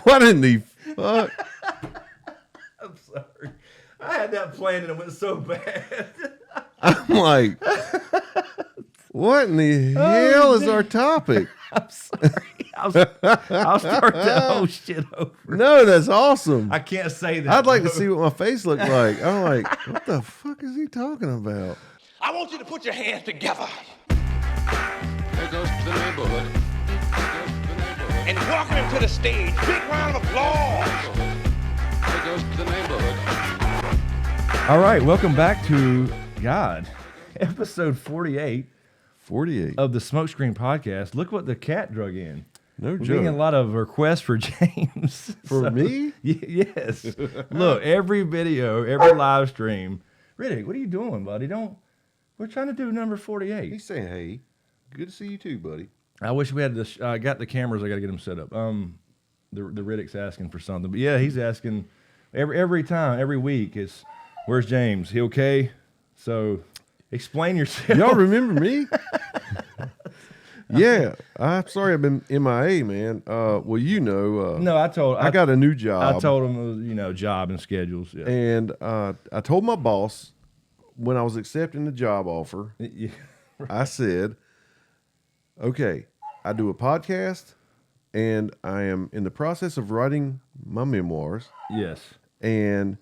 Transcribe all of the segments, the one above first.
What in the fuck? I'm sorry. I had that planned and it went so bad. I'm like, what in the hell is our topic? I'm sorry. I'll start that whole shit over. No, that's awesome. I can't say that. I'd like to see what my face looked like. I'm like, what the fuck is he talking about? I want you to put your hands together. There goes to the neighborhood. There goes to the neighborhood. And welcome him to the stage. Big round of applause. There goes to the neighborhood. All right, welcome back to episode 48 48. of the SmokeScreen podcast. Look what the cat drug in. No We're joke. getting a lot of requests for James. For me? Yes. Look, every video, every live stream. Riddick, what are you doing, buddy? We're trying to do number 48. He's saying, hey, good to see you too, buddy. I wish we had this. I got the cameras. I got to get them set up. The Riddick's asking for something, but yeah, he's asking every time, every week. It's where's James? He okay? So explain yourself. Y'all remember me? Yeah, I'm sorry I've been MIA, man. Well, you know, No, I got a new job. I told him it was, job and schedules. Yeah. And I told my boss when I was accepting the job offer, Yeah. I said, okay, I do a podcast and I am in the process of writing my memoirs Yes. and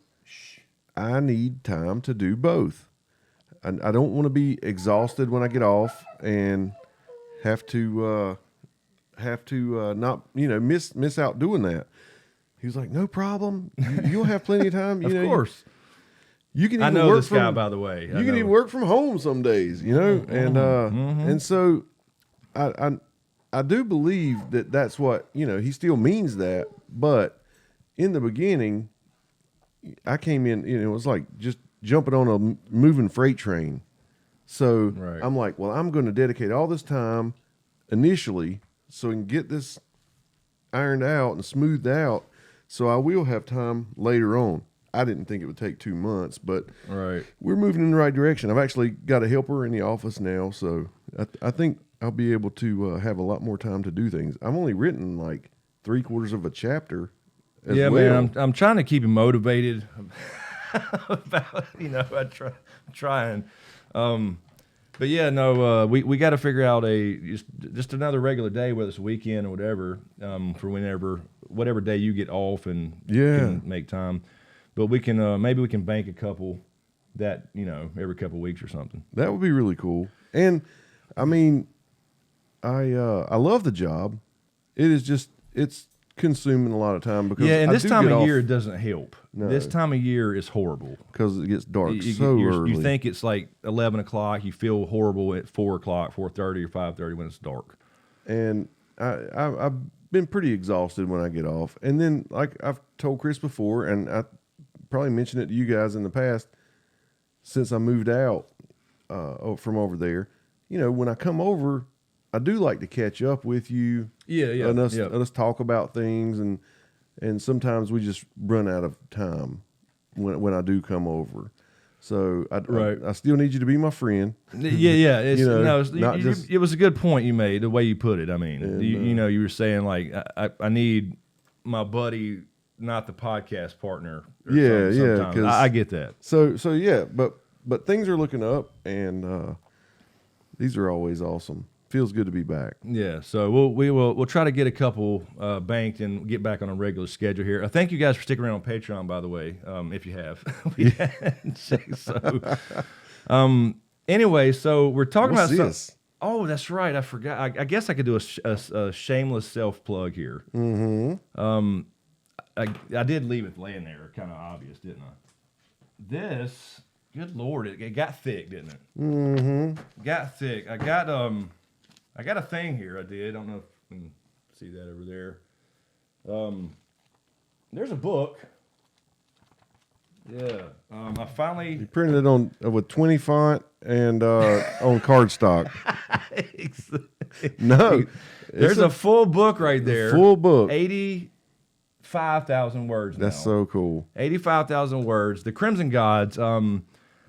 I need time to do both. I don't want to be exhausted when I get off and have to not, miss out doing that. He was like, no problem. You'll have plenty of time. Of course. You can even I know work this guy, by the way. You can even work from home some days, and so I do believe that that's what, he still means that, but in the beginning I came in, it was like just jumping on a moving freight train. So Right. I'm like, well, I'm going to dedicate all this time initially so we can get this ironed out and smoothed out so I will have time later on. I didn't think it would take 2 months, but Right. we're moving in the right direction. I've actually got a helper in the office now, so I think I'll be able to have a lot more time to do things. I've only written like 3/4 of a chapter as Yeah, well. man. I'm trying to keep him motivated. About I'm trying. But yeah, no, we got to figure out just another regular day, whether it's a weekend or whatever, for whatever day you get off and can make time. But we can maybe we can bank a couple that every couple of weeks or something. That would be really cool. And I mean, I love the job. It's consuming a lot of time because And this time of year off it doesn't help. No. This time of year is horrible because it gets dark You early. You think it's like 11 o'clock. You feel horrible at 4 o'clock, 4:30 or 5:30 when it's dark. And I've been pretty exhausted when I get off. And then, like I've told Chris before, and I probably mentioned it to you guys in the past, since I moved out from over there, when I come over, I do like to catch up with you. Yeah. And us talk about things, and sometimes we just run out of time when I do come over. So I still need you to be my friend. Yeah. It was a good point you made, the way you put it. I mean, and, you were saying like I need my buddy, not the podcast partner. Sometimes. I get that. So yeah, but things are looking up, and these are always awesome. Feels good to be back. Yeah, so we'll try to get a couple banked and get back on a regular schedule here. Thank you guys for sticking around on Patreon, by the way, if you have. Anyway, so we're talking about this. Oh, that's right. I forgot. I guess I could do a shameless self plug here. Mm-hmm. I did leave it laying there, kind of obvious, didn't I? This, good Lord, it got thick, didn't it? Mm-hmm. Got thick. I got a thing here. I did. I don't know if you can see that over there. There's a book. Yeah. I finally You printed it on with 20 font and on cardstock. No, There's a full book right there. full book. 85,000 words. That's now. so cool. 85,000 words. The Crimson Gods. I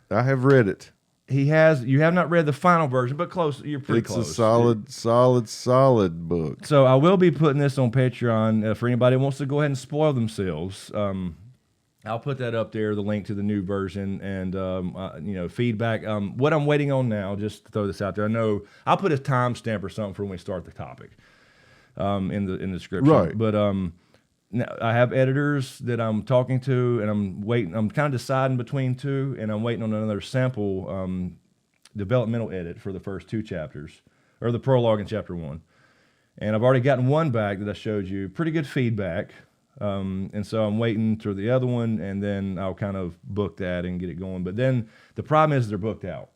have read it. You have not read the final version, but close. You're pretty close. It's a solid book. So I will be putting this on Patreon for anybody who wants to go ahead and spoil themselves. I'll put that up there, the link to the new version, and feedback. What I'm waiting on now, just to throw this out there, I know I'll put a timestamp or something for when we start the topic in the description. Right. But now I have editors that I'm talking to, and I'm waiting. I'm kind of deciding between two, and I'm waiting on another sample developmental edit for the first 2 chapters, or the prologue in chapter 1. And I've already gotten one back that I showed you. Pretty good feedback. And so I'm waiting for the other one, and then I'll kind of book that and get it going. But then the problem is they're booked out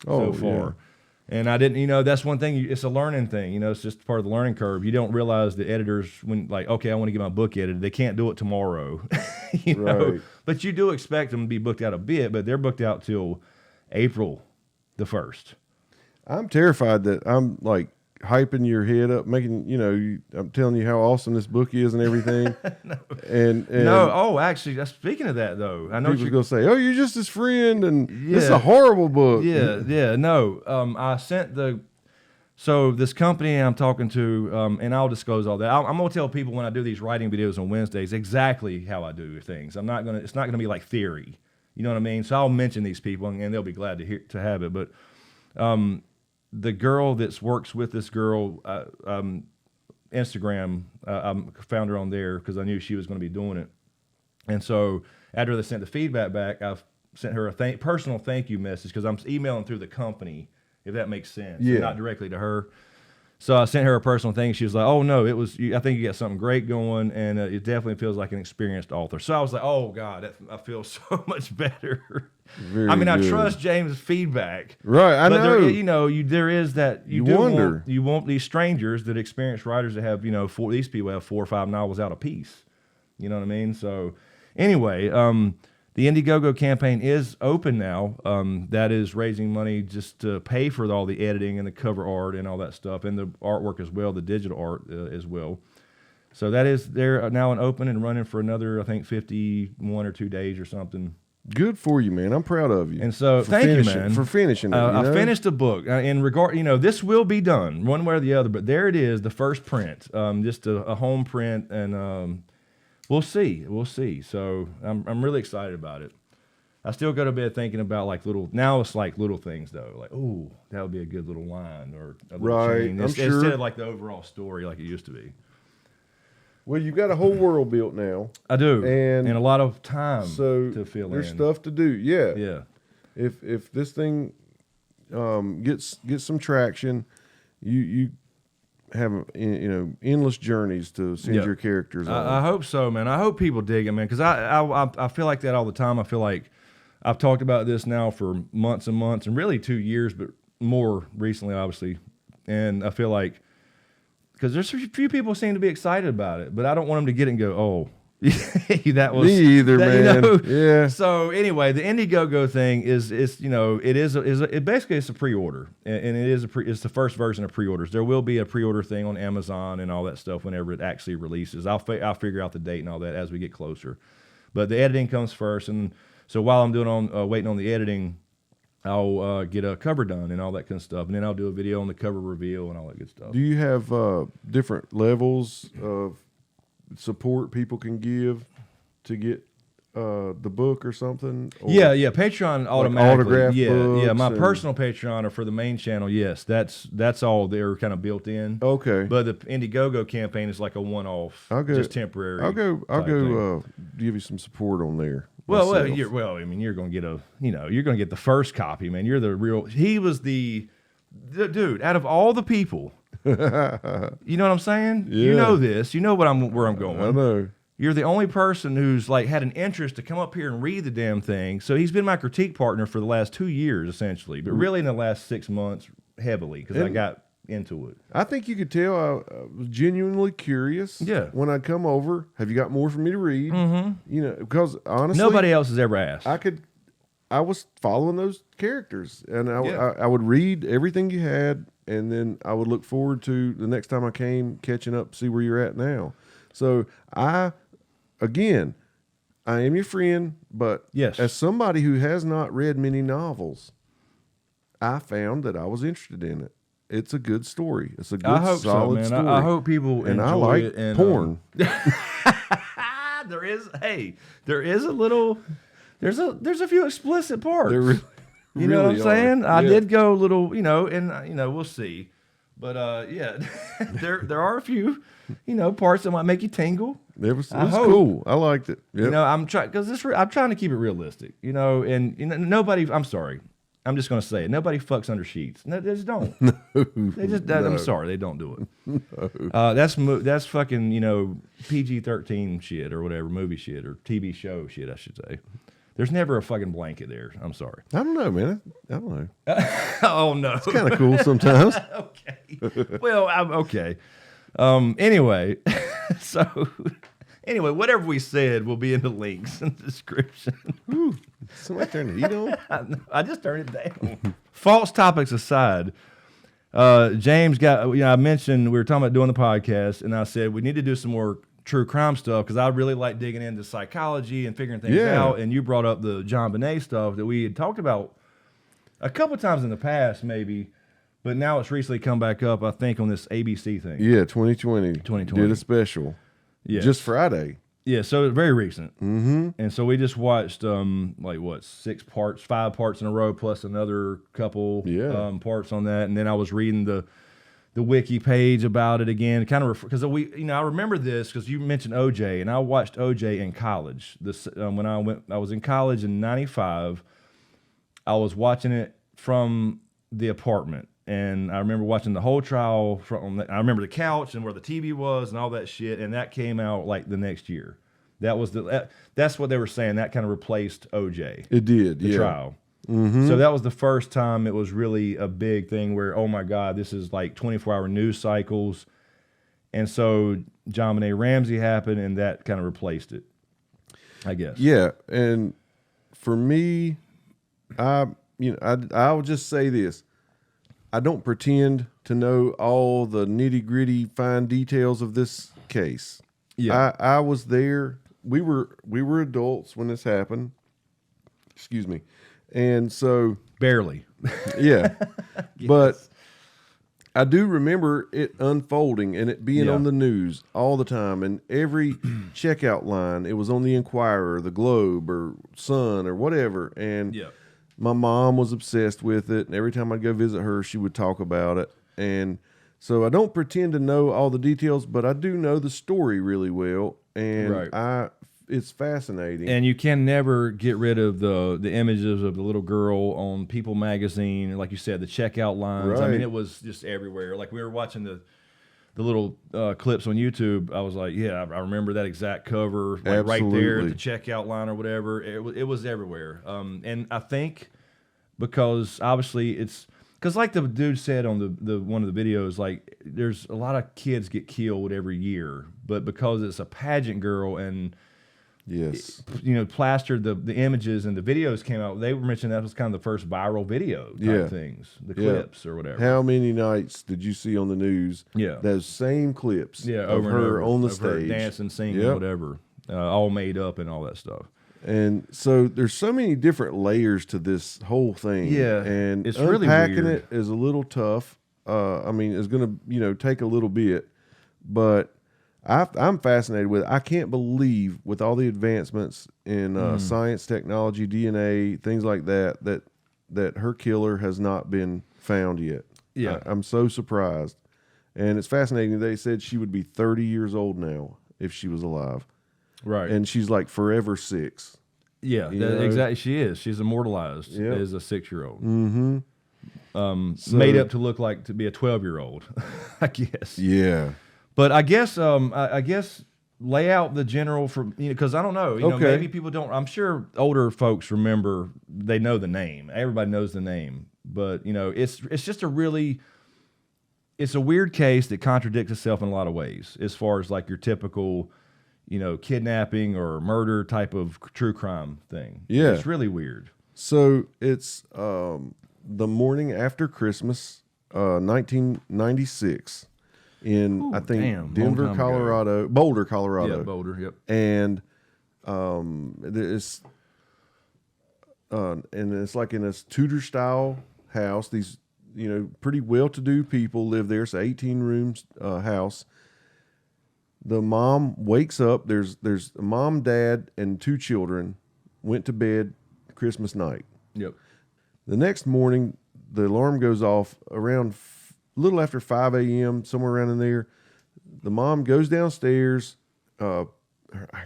so far. Yeah. And I didn't, that's one thing. It's a learning thing. It's just part of the learning curve. You don't realize the editors, when okay, I want to get my book edited, they can't do it tomorrow. Right. But you do expect them to be booked out a bit, but they're booked out till April the 1st. I'm terrified that I'm like hyping your head up, making, I'm telling you how awesome this book is and everything. No. Actually, speaking of that though, I know people going to say, "Oh, you're just his friend," and this is a horrible book. No. I sent so this company I'm talking to, and I'll disclose all that. I'm gonna tell people when I do these writing videos on Wednesdays exactly how I do things. It's not gonna be like theory. You know what I mean? So I'll mention these people, and they'll be glad to have it. But the girl that works with this girl, Instagram, I found her on there because I knew she was going to be doing it. And so after they sent the feedback back, I've sent her a personal thank you message because I'm emailing through the company, if that makes sense, not directly to her. So I sent her a personal thing. She was like, "Oh no, I think you got something great going, and it definitely feels like an experienced author." So I was like, "Oh God, I feel so much better." Very good. I trust James' feedback, right? I know. There is that you wonder. You want these strangers that experienced writers that have these people have 4 or 5 novels out a piece. You know what I mean? So anyway, the Indiegogo campaign is open now. That is raising money just to pay for all the editing and the cover art and all that stuff, and the artwork as well, the digital art as well. So they're now open and running for another, I think, 51 or 2 days or something. Good for you, man. I'm proud of you. And so, thank you, man, for finishing it. I finished the book. In regard, this will be done one way or the other. But there it is, the first print, just a home print, and we'll see. So I'm really excited about it. I still go to bed thinking about now it's like little things though, like, oh, that would be a good little line or a little chain. Instead of like the overall story like it used to be. Well, you've got a whole world built now. I do, and a lot of time to fill in. There's stuff to do. Yeah. If this thing gets some traction, you have endless journeys to send your characters on. I hope so, man. I hope people dig it, man, because I feel like that all the time. I feel like I've talked about this now for months and months, and really 2 years, but more recently, obviously. And I feel like, because there's a few people seem to be excited about it, but I don't want them to get it and go, "Oh, that was me either, man." Yeah. So anyway, the Indiegogo thing is it basically it's a pre-order, and it's the first version of pre-orders. There will be a pre-order thing on Amazon and all that stuff whenever it actually releases. I'll figure out the date and all that as we get closer. But the editing comes first, and so while I'm waiting on the editing, I'll get a cover done and all that kind of stuff, and then I'll do a video on the cover reveal and all that good stuff. Do you have different levels of support people can give to get the book or something? Or yeah, Patreon automatically. Autograph books. Yeah. My personal Patreon or for the main channel, yes, that's all they're kind of built in. Okay. But the Indiegogo campaign is like a one-off, just temporary. I'll go give you some support on there. You're going to get the first copy, man. You're the real. He was the dude out of all the people. You know what I'm saying? Yeah. You know this. You know where I'm going. I know. You're the only person who's had an interest to come up here and read the damn thing. So he's been my critique partner for the last 2 years, essentially, but really in the last 6 months, heavily, because I got into it. I think you could tell I was genuinely curious. Yeah. When I come over, have you got more for me to read? Mm-hmm. Because honestly, nobody else has ever asked. I was following those characters, and I would read everything you had, and then I would look forward to the next time I came, catching up, see where you're at now. So I am your friend, but yes, as somebody who has not read many novels, I found that I was interested in it. It's a good story. It's a good, I hope so, solid man. story. I hope people and enjoy I like it. And porn. there is a little, there's a few explicit parts. There really, you know what I'm really saying? are. I Yeah. did go a little, and we'll see. But yeah, there are a few, parts that might make you tingle. It was I hope. cool. I liked it. Yep. I'm trying I'm trying to keep it realistic, and nobody. I'm sorry, I'm just gonna say it. Nobody fucks under sheets. No, they just don't. I'm sorry, they don't do it. No. That's fucking PG-13 shit or whatever, movie shit or TV show shit, I should say. There's never a fucking blanket there. I'm sorry. I don't know, man. I don't know. Oh no, It's kind of cool sometimes. Okay. Well, I'm okay. Anyway, anyway, whatever we said will be in the links in the description. Ooh, somebody turn the heat on. I just turned it down. False topics aside, James got. I mentioned we were talking about doing the podcast, and I said we need to do some more true crime stuff because I really like digging into psychology and figuring things out. And you brought up the JonBenet stuff that we had talked about a couple of times in the past, maybe. But now it's recently come back up, I think, on this ABC thing. Yeah, 2020. 2020. Did a special. Yes. Just Friday. Yeah, so it's very recent. Mm-hmm. And so we just watched, 5 parts in a row, plus another couple parts on that. And then I was reading the wiki page about it again, kind of because I remember this because you mentioned OJ, and I watched OJ in college. When I was in college in '95, I was watching it from the apartment. And I remember watching the whole trial. I remember the couch and where the TV was and all that shit. And that came out like the next year. That's what they were saying. That kind of replaced OJ. It did, the trial. Mm-hmm. So that was the first time it was really a big thing where, oh my God, this is like 24-hour news cycles. And so JonBenet Ramsey happened, and that kind of replaced it, I guess. Yeah, and for me, I'll just say this. I don't pretend to know all the nitty-gritty fine details of this case. Yeah. I was there. We were adults when this happened. Excuse me. And so barely. Yeah. Yes. But I do remember it unfolding and it being on the news all the time, and every checkout line, it was on the Inquirer, the Globe, or Sun, or whatever. And my mom was obsessed with it, and every time I'd go visit her, she would talk about it. And so I don't pretend to know all the details, but I do know the story really well, and it's fascinating. And you can never get rid of the images of the little girl on People magazine, like you said, the checkout lines. I mean, it was just everywhere. Like we were watching the little clips on YouTube. I was like, yeah, I remember that exact cover, like right there at the checkout line or whatever. It was everywhere. And I think because obviously it's because like the dude said on the one of the videos, like there's a lot of kids get killed every year, but because it's a pageant girl and plastered the images and the videos came out. They were mentioning that was kind of the first viral video type things, the clips or whatever. How many nights did you see on the news? Those same clips. Over of and her over, on the of her stage, dancing, singing, whatever, all made up and all that stuff. And so there's so many different layers to this whole thing. Yeah, and it's unpacking really weird. it is a little tough. I mean, it's going to take a little bit, but I'm fascinated with it. I can't believe with all the advancements in science, technology, DNA, things like that her killer has not been found yet. Yeah, I'm so surprised, and it's fascinating. They said she would be 30 years old now if she was alive. Right. And she's like forever 6. Yeah, exactly. She is. She's immortalized as a 6-year-old. Mm-hmm. Made up to look like to be a 12-year-old, I guess. Yeah. But I guess lay out the general for because I don't know. Maybe people don't. I'm sure older folks remember. They know the name. Everybody knows the name. But it's just it's a weird case that contradicts itself in a lot of ways as far as like your typical kidnapping or murder type of true crime thing. Yeah. It's really weird. So it's the morning after Christmas, 1996 in, I think, Denver, Colorado, Boulder, Colorado. Yeah, Boulder, yep. And it's like in this Tudor style house. These, pretty well-to-do people live there. It's an 18-room house. The mom wakes up. There's a mom, dad, and 2 children went to bed Christmas night. Yep. The next morning, the alarm goes off around a little after 5 a.m., somewhere around in there. The mom goes downstairs. I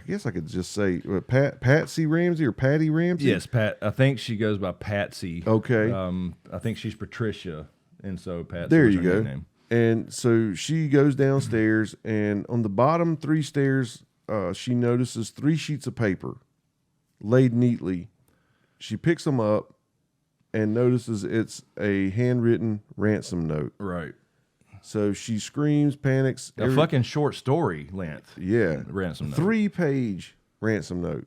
guess I could just say Patsy Ramsey or Patty Ramsey. Yes, Pat. I think she goes by Patsy. Okay. I think she's Patricia, and so Patsy. There was you her go. nickname. And so she goes downstairs, and on the bottom 3 stairs, she notices 3 sheets of paper laid neatly. She picks them up and notices it's a handwritten ransom note. Right. So she screams, panics. A fucking short story length. Yeah. Ransom note. 3-page ransom note.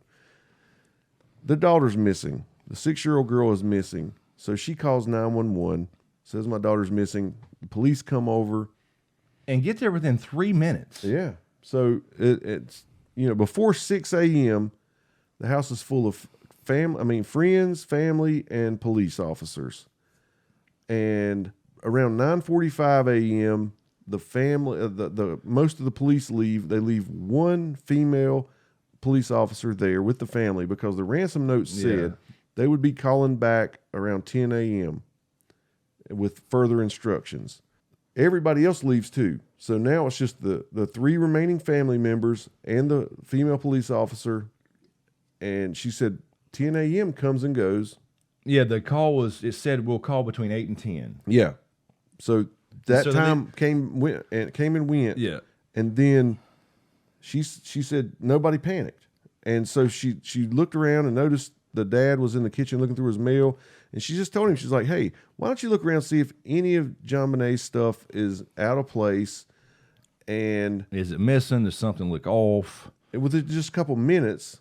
The daughter's missing. The 6-year-old girl is missing. So she calls 911, says my daughter's missing. The police come over. And get there within 3 minutes. Yeah. So it's, before 6 a.m., the house is full of friends, family, and police officers. And around 9:45 a.m., the family, the most of the police leave. They leave 1 female police officer there with the family because the ransom note said they would be calling back around 10 a.m. with further instructions. Everybody else leaves too. So now it's just the 3 remaining family members and the female police officer. And she said 10 a.m. comes and goes. Yeah, the call it said we'll call between 8 and 10. Yeah. So that So time came and went. Yeah. And then she said nobody panicked. And so she looked around and noticed the dad was in the kitchen looking through his mail. And she just told him, she's like, hey, why don't you look around and see if any of JonBenet's stuff is out of place. And Is it missing? Does something look off? within just a couple minutes,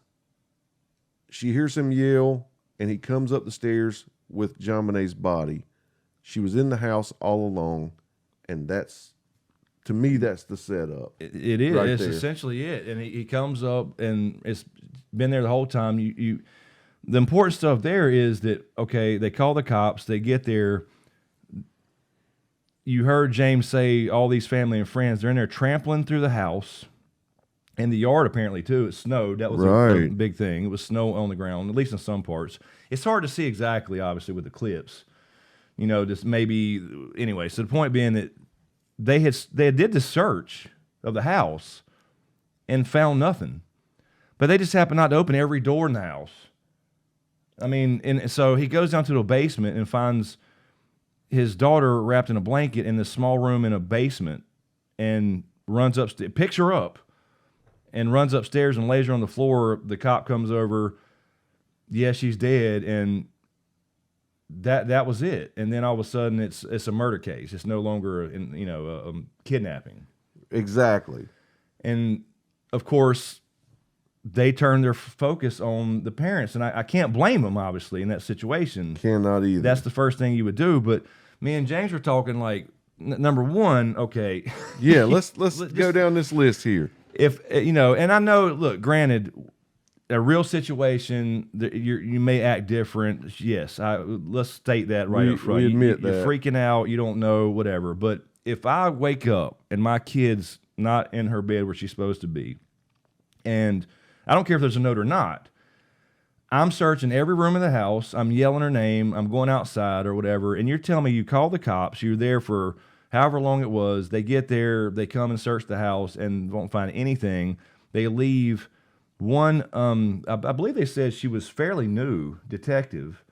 she hears him yell, and he comes up the stairs with JonBenet's body. She was in the house all along, and to me, that's the setup. It is. Right It's there. essentially it. And he comes up, and it's been there the whole time. The important stuff there is that, okay, they call the cops. They get there. You heard James say all these family and friends, they're in there trampling through the house. And the yard, apparently, too. It snowed. That was a Right. big thing. It was snow on the ground, at least in some parts. It's hard to see exactly, obviously, with the clips. Just maybe... Anyway, so the point being that they did the search of the house and found nothing. But they just happened not to open every door in the house. And so he goes down to the basement and finds his daughter wrapped in a blanket in this small room in a basement and runs upstairs, picks her up, and runs upstairs and lays her on the floor. The cop comes over. Yeah, she's dead, and that was it. And then all of a sudden, it's a murder case. It's no longer a kidnapping. Exactly. And of course, they turn their focus on the parents, and I can't blame them, obviously, in that situation. Cannot either. That's the first thing you would do. But me and James were talking like, number one, okay. Yeah, let's go down this list here. If and I know, look, granted, a real situation, you may act different. Yes, let's state that right up front. We admit You're that. freaking out, you don't know, whatever. But if I wake up and my kid's not in her bed where she's supposed to be, and I don't care if there's a note or not, I'm searching every room of the house. I'm yelling her name. I'm going outside or whatever. And you're telling me you call the cops. You're there for however long it was. They get there. They come and search the house and won't find anything. They leave one. I believe they said she was fairly new detective.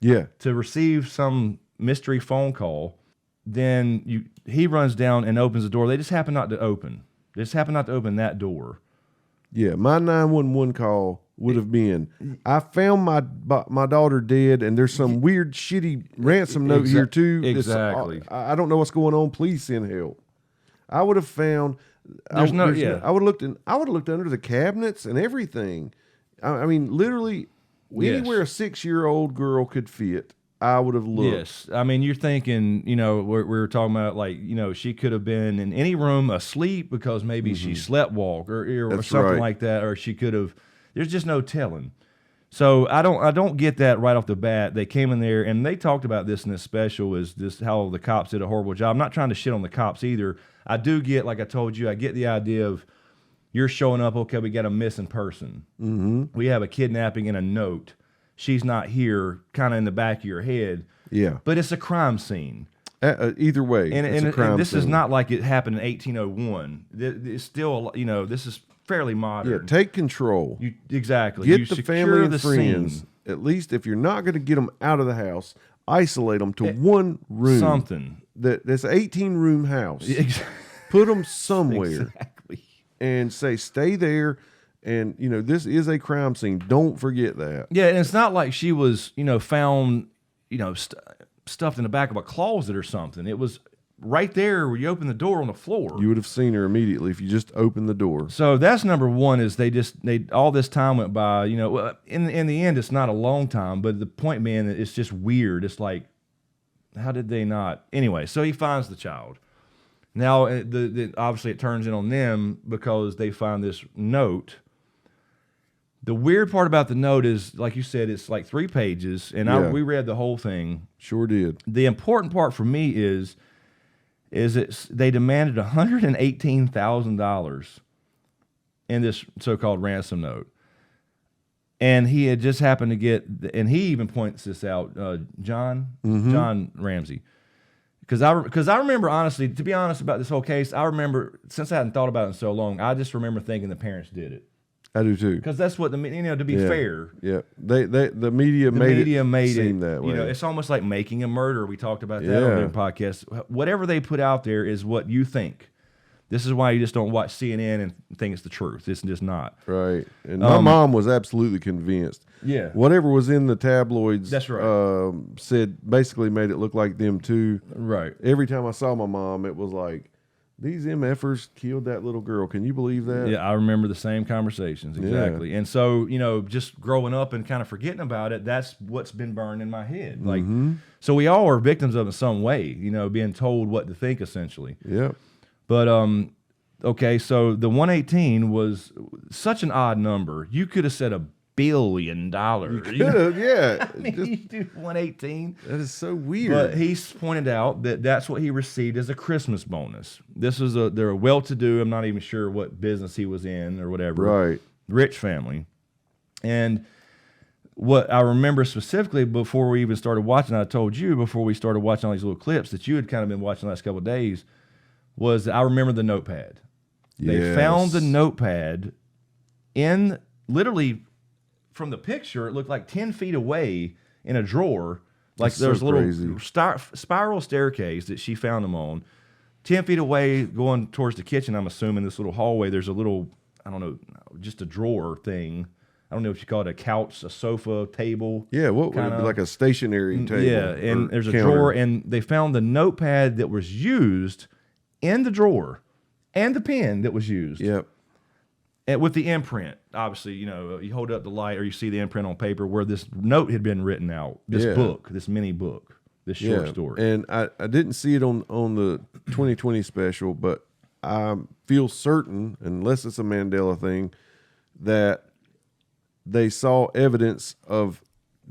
Yeah. To receive some mystery phone call. Then he runs down and opens the door. They just happen not to open. They just happen not to open that door. Yeah, my 911 call would have been, I found my daughter dead, and there's some weird, shitty ransom note here too. Exactly. I don't know what's going on. Please send help. I would have found. I would have looked under the cabinets and everything. I mean, literally, anywhere a 6-year-old girl could fit, I would have looked. Yes. I mean, you're thinking, we were talking about, like, she could have been in any room asleep because maybe she sleptwalked or something right. like that, or she could have, there's just no telling. So I don't get that right off the bat. They came in there and they talked about this in this special, is this how the cops did a horrible job. I'm not trying to shit on the cops either. I do get, like I told you, I get the idea of you're showing up, okay, we got a missing person. Mm-hmm. We have a kidnapping and a note. She's not here, kind of in the back of your head. Yeah. But it's a crime scene. Either way, it's a crime and this scene. is not like it happened in 1801. It's still, this is fairly modern. Yeah, take control. Exactly. Get You the secure family and the friends. scene. At least if you're not going to get them out of the house, isolate them to one room. Something. That's an 18-room house. Exactly. Put them somewhere. Exactly. And say, stay there. And, this is a crime scene. Don't forget that. Yeah, and it's not like she was, found, stuffed in the back of a closet or something. It was right there where you open the door on the floor. You would have seen her immediately if you just opened the door. So that's number one, is they all this time went by, in the end, it's not a long time, but the point being that it's just weird. It's like, how did they not? Anyway, so he finds the child. Now, obviously it turns in on them because they find this note. The weird part about the note is, like you said, it's like 3 pages, and we read the whole thing. Sure did. The important part for me is they demanded $118,000 in this so-called ransom note. And he had just happened to get, and he even points this out, John Ramsey. Because I remember, honestly, to be honest about this whole case, I remember, since I hadn't thought about it in so long, I just remember thinking the parents did it. I do too. Because that's what to be fair. Yeah, the media made it seem that way. It's almost like making a murder. We talked about that on the podcast. Whatever they put out there is what you think. This is why you just don't watch CNN and think it's the truth. It's just not. Right. And my mom was absolutely convinced. Yeah. Whatever was in the tabloids, that's right. Basically made it look like them too. Right. Every time I saw my mom, it was like, these MFers killed that little girl. Can you believe that? Yeah, I remember the same conversations, exactly. Yeah. And so, just growing up and kind of forgetting about it, that's what's been burned in my head. Like, so we all are victims of it in some way, being told what to think, essentially. Yeah. But, okay, so the 118 was such an odd number. You could have said $1 billion. You could have, yeah. I mean, you do 118. That is so weird. But he's pointed out that that's what he received as a Christmas bonus. They're a well-to-do, I'm not even sure what business he was in or whatever. Right. Rich family. And what I remember specifically before we even started watching, I told you before we started watching all these little clips that you had kind of been watching the last couple of days, was that I remember the notepad. They found the notepad in, literally from the picture, it looked like 10 feet away in a drawer. Like there was a little spiral staircase that she found them on. 10 feet away going towards the kitchen, I'm assuming, this little hallway, there's a little, I don't know, just a drawer thing. I don't know if you call it a couch, a sofa, table. Yeah, what would it be, like a stationary table? Yeah, and there's a counter. drawer, and they found the notepad that was used in the drawer and the pen that was used. Yep. And with the imprint, obviously, you hold up the light or you see the imprint on paper where this note had been written out, this book, this mini book, this short story. And I didn't see it on the 2020 special, but I feel certain, unless it's a Mandela thing, that they saw evidence of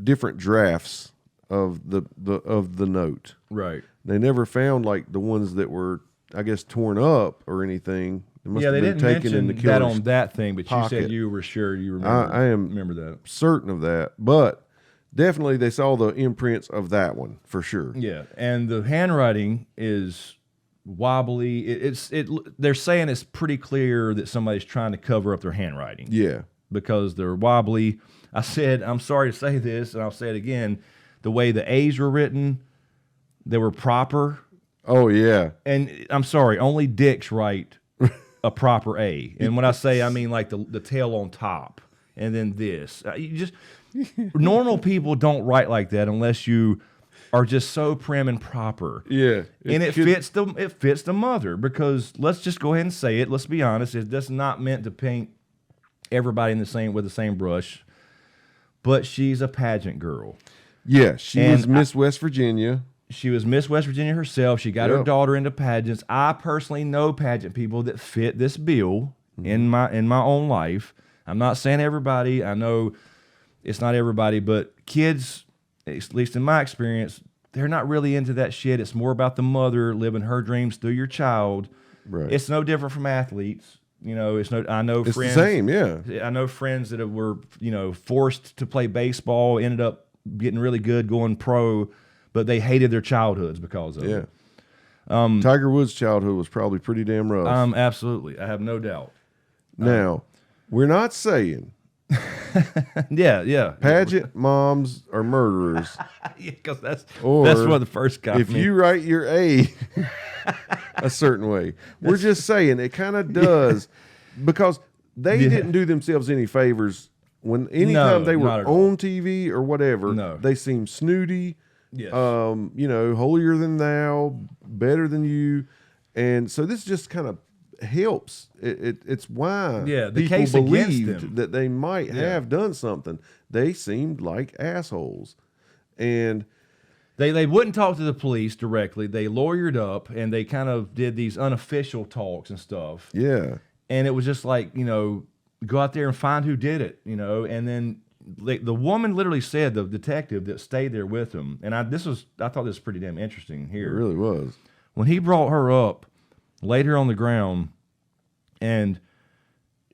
different drafts of the note. Right. They never found like the ones that were, I guess, torn up or anything. It must have they been didn't taken in the mention that killer's on that thing, but pocket. you said you were sure you remember. I am remember that. certain of that, but definitely they saw the imprints of that one for sure. Yeah, and the handwriting is wobbly. They're saying it's pretty clear that somebody's trying to cover up their handwriting. Yeah. Because they're wobbly. I said, I'm sorry to say this, and I'll say it again, the way the A's were written, they were proper. Oh, yeah. And I'm sorry, only dicks write a proper A. And when I say, I mean like the tail on top, and then this. Normal people don't write like that unless you are just so prim and proper. Yeah. And it fits the mother, because let's just go ahead and say it. Let's be honest. It's just not meant to paint everybody with the same brush. But she's a pageant girl. Yeah, she was Miss West Virginia. She was Miss West Virginia herself. She got her daughter into pageants. I personally know pageant people that fit this bill in my own life. I'm not saying everybody. I know it's not everybody, but kids, at least in my experience, they're not really into that shit. It's more about the mother living her dreams through your child. Right. It's no different from athletes. You know, I know It's friends. the same, yeah. I know friends that were, forced to play baseball, ended up getting really good, going pro, but they hated their childhoods because of it. Tiger Woods' childhood was probably pretty damn rough. Absolutely. I have no doubt. Now, we're not saying Yeah. pageant moms are murderers. Because that's Or what the first got if me. you write your A a certain way. We're just saying it kind of does because they didn't do themselves any favors when anytime they were not at all. on TV or whatever. No. They seemed snooty, Yes. holier than thou, better than you, and so this just kind of helps. It's why Yeah, the people case against believed them. that they might have done something. They seemed like assholes, and They wouldn't talk to the police directly. They lawyered up and they kind of did these unofficial talks and stuff. yeah. And it was just like, go out there and find who did it, and then the woman literally said, the detective that stayed there with him, and I thought this was pretty damn interesting It here. really was. When he brought her up, laid her on the ground, and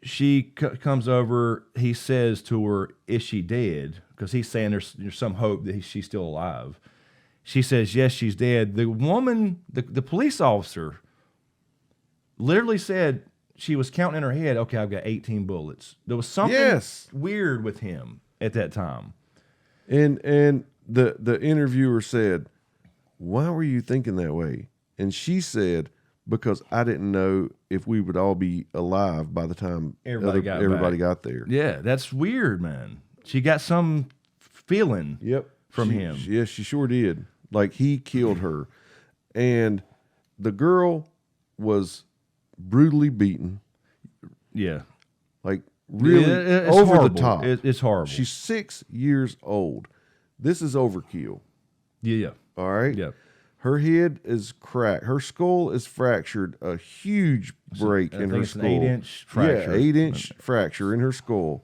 she comes over, he says to her, "Is she dead?" Because he's saying there's some hope that she's still alive. She says, "Yes, she's dead." The woman, the police officer, literally said she was counting in her head, "Okay, I've got 18 bullets." There was something weird with him at that time. And the interviewer said, "Why were you thinking that way?" And she said, "Because I didn't know if we would all be alive by the time everybody got there." Yeah, that's weird, man. She got some feeling from him. Yes, she sure did. Like he killed her. And the girl was brutally beaten. Yeah. Like really it's over horrible. the top. It's horrible. She's 6 years old. This is overkill. Yeah. All right? Yeah. Her head is cracked. Her skull is fractured. A huge break in her it's skull. an 8-inch fracture. Yeah, 8-inch fracture in her skull.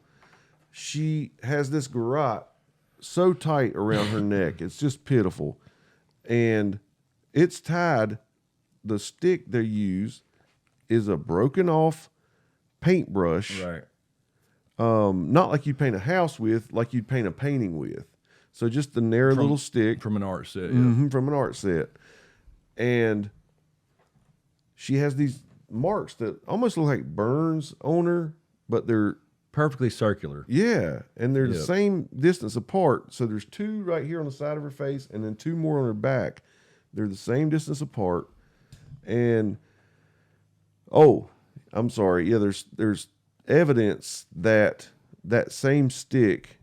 She has this garrote so tight around her neck. It's just pitiful. And it's tied. The stick they use is a broken off paintbrush. Right. Not like you paint a house with, like you'd paint a painting with. So just the narrow little stick. From an art set. Yeah. From an art set. And she has these marks that almost look like burns on her, but they're Perfectly circular. and they're the Yep. same distance apart. So there's 2 right here on the side of her face and then 2 more on her back. They're the same distance apart. And I'm sorry. Yeah, there's evidence that that same stick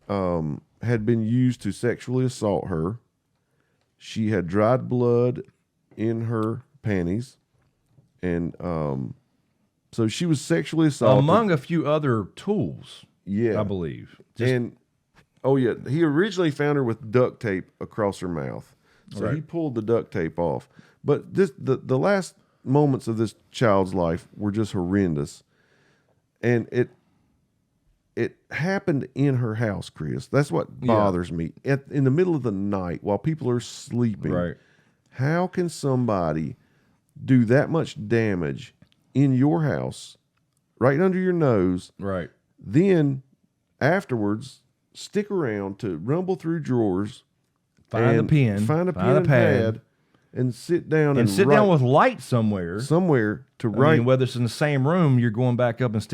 had been used to sexually assault her. She had dried blood in her panties, and so she was sexually assaulted Among a few other tools, Yeah, I believe. he originally found her with duct tape across her mouth, so he pulled the duct tape off. But the last moments of this child's life were just horrendous, and it happened in her house, Chris. That's what bothers me. In the middle of the night while people are sleeping. Right. How can somebody do that much damage in your house, right under your nose, Right. then afterwards stick around to rumble through drawers, Find a and pen. find a pen find and pad, and sit down And sit down write with light somewhere. somewhere to I write. mean, whether it's in the same room, you're going back up and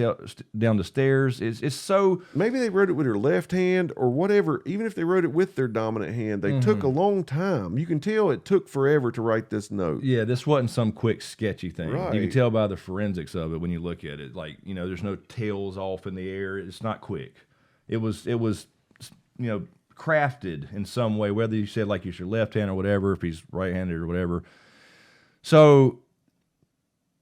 down the stairs. It's so Maybe they wrote it with their left hand or whatever. Even if they wrote it with their dominant hand, they took a long time. You can tell it took forever to write this note. yeah. This wasn't some quick sketchy thing. You Right. can tell by the forensics of it when you look at it. Like there's no tails off in the air. It's not quick. It was crafted in some way. Whether you said like it's your left hand or whatever, if he's right-handed or whatever. So.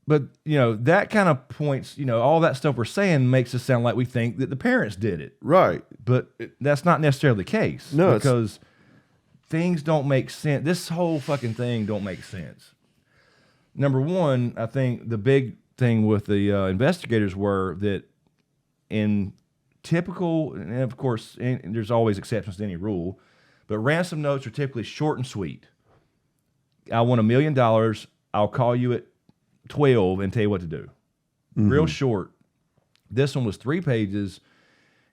But, that kind of points, all that stuff we're saying makes us sound like we think that the parents did it. Right. But that's not necessarily the case. No, because things don't make sense. This whole fucking thing don't make sense. Number one, I think the big thing with the investigators were that in typical, and of course, and there's always exceptions to any rule, but ransom notes are typically short and sweet. I want $1 million. I'll call you at 12 and tell you what to do. Real short. This one was 3 pages,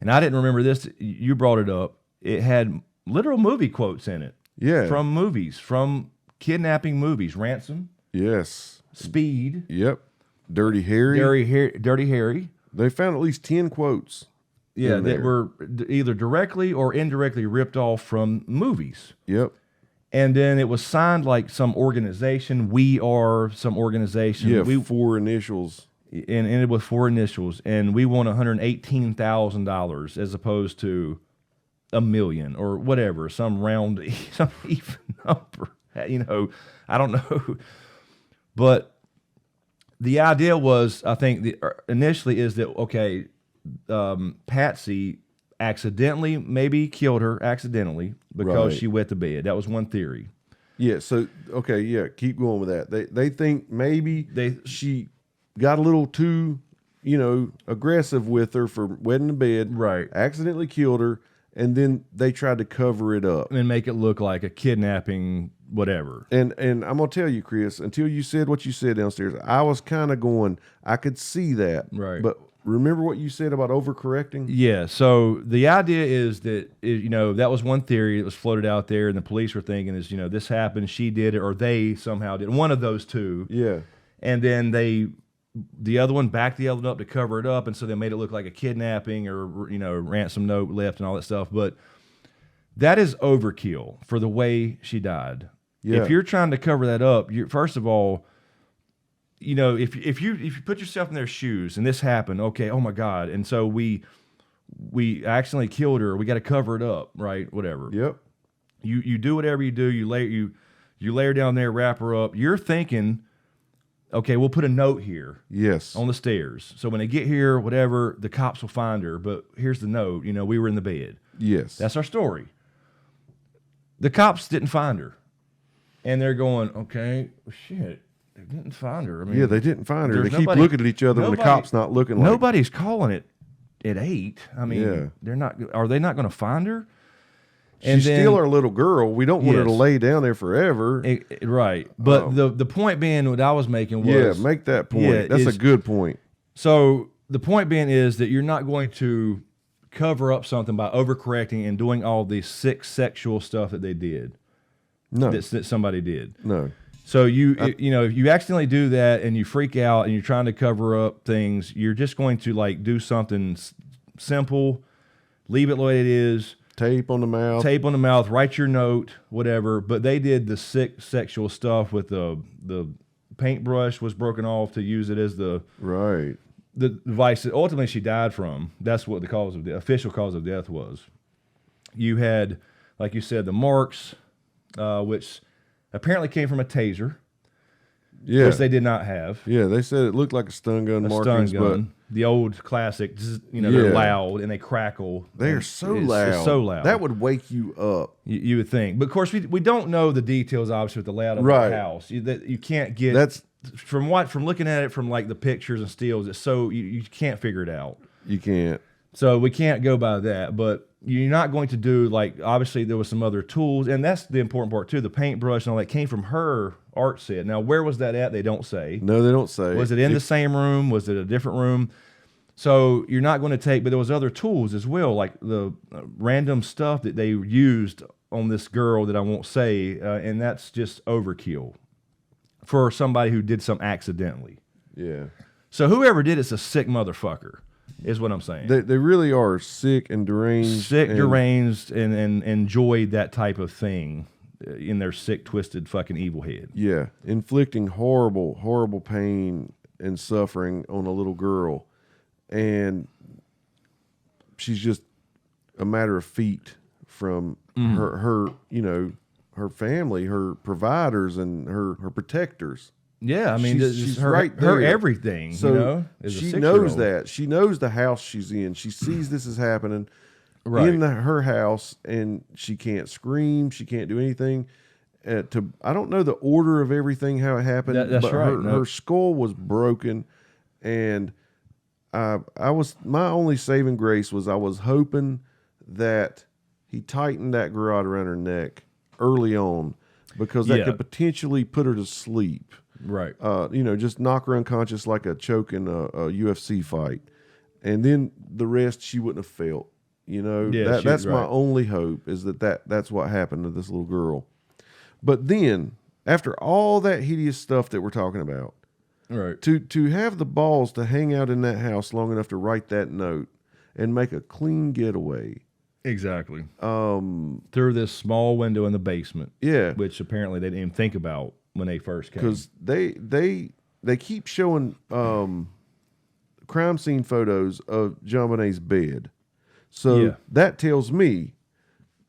and I didn't remember this. You brought it up. It had literal movie quotes in it. Yeah. From movies, from kidnapping movies. Ransom. Yes. Speed. Yep. Dirty Harry. Dirty Harry. They found at least 10 quotes. Yeah, that were either directly or indirectly ripped off from movies. Yep. And then it was signed like some organization. We are some organization. Yeah, 4 initials. And it was 4 initials. And we won $118,000 as opposed to $1 million or whatever, some round, some even number. You know, I don't know. But the idea was, I think, initially is that, okay, Patsy accidentally maybe killed her accidentally because she wet the bed. That was one theory. Yeah, so, okay, yeah, keep going with that. They think maybe she got a little too, aggressive with her for wetting the bed. Right. Accidentally killed her, and then they tried to cover it up. And make it look like a kidnapping, whatever. And I'm going to tell you, Chris, until you said what you said downstairs, I was kind of going, I could see that. Right. But remember what you said about overcorrecting? Yeah, so the idea is that, that was one theory that was floated out there, and the police were thinking is, this happened, she did it, or they somehow did. One of those two. Yeah. And then the other one backed the other one up to cover it up, and so they made it look like a kidnapping or, ransom note left and all that stuff. But that is overkill for the way she died. Yeah. If you're trying to cover that up, first of all, if you put yourself in their shoes and this happened, okay, oh my God, and so we accidentally killed her, we got to cover it up, right? Whatever. Yep. You do whatever you do. You lay her down there, wrap her up. You're thinking, okay, we'll put a note here. Yes. On the stairs. So when they get here, whatever, the cops will find her. But here's the note. We were in the bed. Yes. That's our story. The cops didn't find her, and they're going, okay, well, shit. They didn't find her. I mean, yeah, they didn't find her. They keep nobody, looking at each other when the cop's not looking. Nobody's calling it at 8. I mean, yeah. they're not. Are they not going to find her? She's still our little girl. We don't want her to lay down there forever. Right. But the point being, what I was making was... Yeah, make that point. Yeah, that's a good point. So the point being is that you're not going to cover up something by overcorrecting and doing all the sick sexual stuff that they did. No. That somebody did. No. So if you accidentally do that and you freak out and you're trying to cover up things, you're just going to do something simple, leave it the way it is. Tape on the mouth, write your note, whatever. But they did the sick sexual stuff with the paintbrush was broken off to use it as the device that ultimately she died from. That's what the official cause of death was. You had, like you said, the marks, which apparently came from a taser. Yeah. Which they did not have. Yeah, they said it looked like a stun gun markings, but the old classic, they're loud and they crackle. They are so loud. It's so loud. That would wake you up. You would think. But of course, we don't know the details, obviously, with the layout of the house. You can't get... That's... From looking at it from the pictures and stills, it's so... You can't figure it out. You can't. So we can't go by that. But you're not going to do, obviously there was some other tools. And that's the important part, too. The paintbrush and all that came from her art set. Now, where was that at? They don't say. No, they don't say. Was it in the same room? Was it a different room? So you're not going to take, but there was other tools as well, like the random stuff that they used on this girl that I won't say, and that's just overkill for somebody who did something accidentally. Yeah. So whoever did it's a sick motherfucker, is what I'm saying. They really are sick and deranged. Deranged, and enjoyed that type of thing in their sick, twisted, fucking evil head. Yeah, inflicting horrible, horrible pain and suffering on a little girl. And she's just a matter of feet from her her family, her providers, and her protectors. Yeah, I mean, she's right there. Her everything. So she knows that. She knows the house she's in. She sees this is happening in her house, and she can't scream. She can't do anything. I don't know the order of everything, how it happened. That's but right. Her skull was broken, and my only saving grace was I was hoping that he tightened that garrote around her neck early on, because that could potentially put her to sleep. Right. Just knock her unconscious like a choke in a UFC fight. And then the rest she wouldn't have felt. That's my only hope, is that's what happened to this little girl. But then, after all that hideous stuff that we're talking about, right, to have the balls to hang out in that house long enough to write that note and make a clean getaway. Exactly. Through this small window in the basement. Yeah. Which apparently they didn't even think about when they first came. Because they keep showing crime scene photos of JonBenet's bed. So that tells me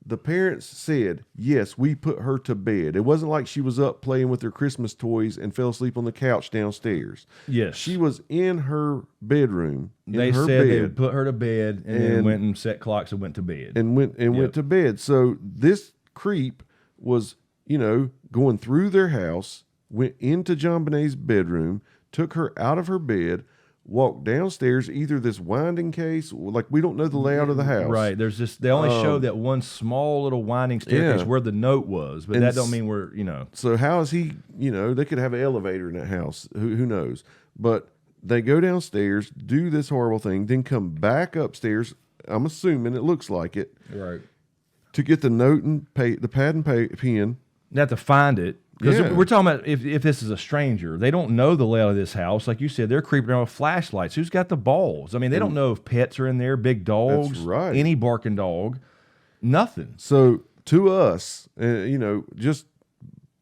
the parents said, yes, we put her to bed. It wasn't like she was up playing with her Christmas toys and fell asleep on the couch downstairs. Yes. She was in her bedroom. They said they would put her to bed and then went and set clocks and went to bed. Went to bed. So this creep was, going through their house, went into JonBenet's bedroom, took her out of her bed, walked downstairs, either this winding case, like we don't know the layout of the house. Right. There's just, they only show that one small little winding staircase where the note was, but that don't mean we're, So how is he, they could have an elevator in that house. Who knows? But they go downstairs, do this horrible thing, then come back upstairs. I'm assuming it looks like it. Right. To get the note and the pad and pen. They have to find it. Because we're talking about if this is a stranger, they don't know the layout of this house. Like you said, they're creeping around with flashlights. Who's got the balls? I mean, they don't know if pets are in there, big dogs, That's right. Any barking dog, nothing. So to us, just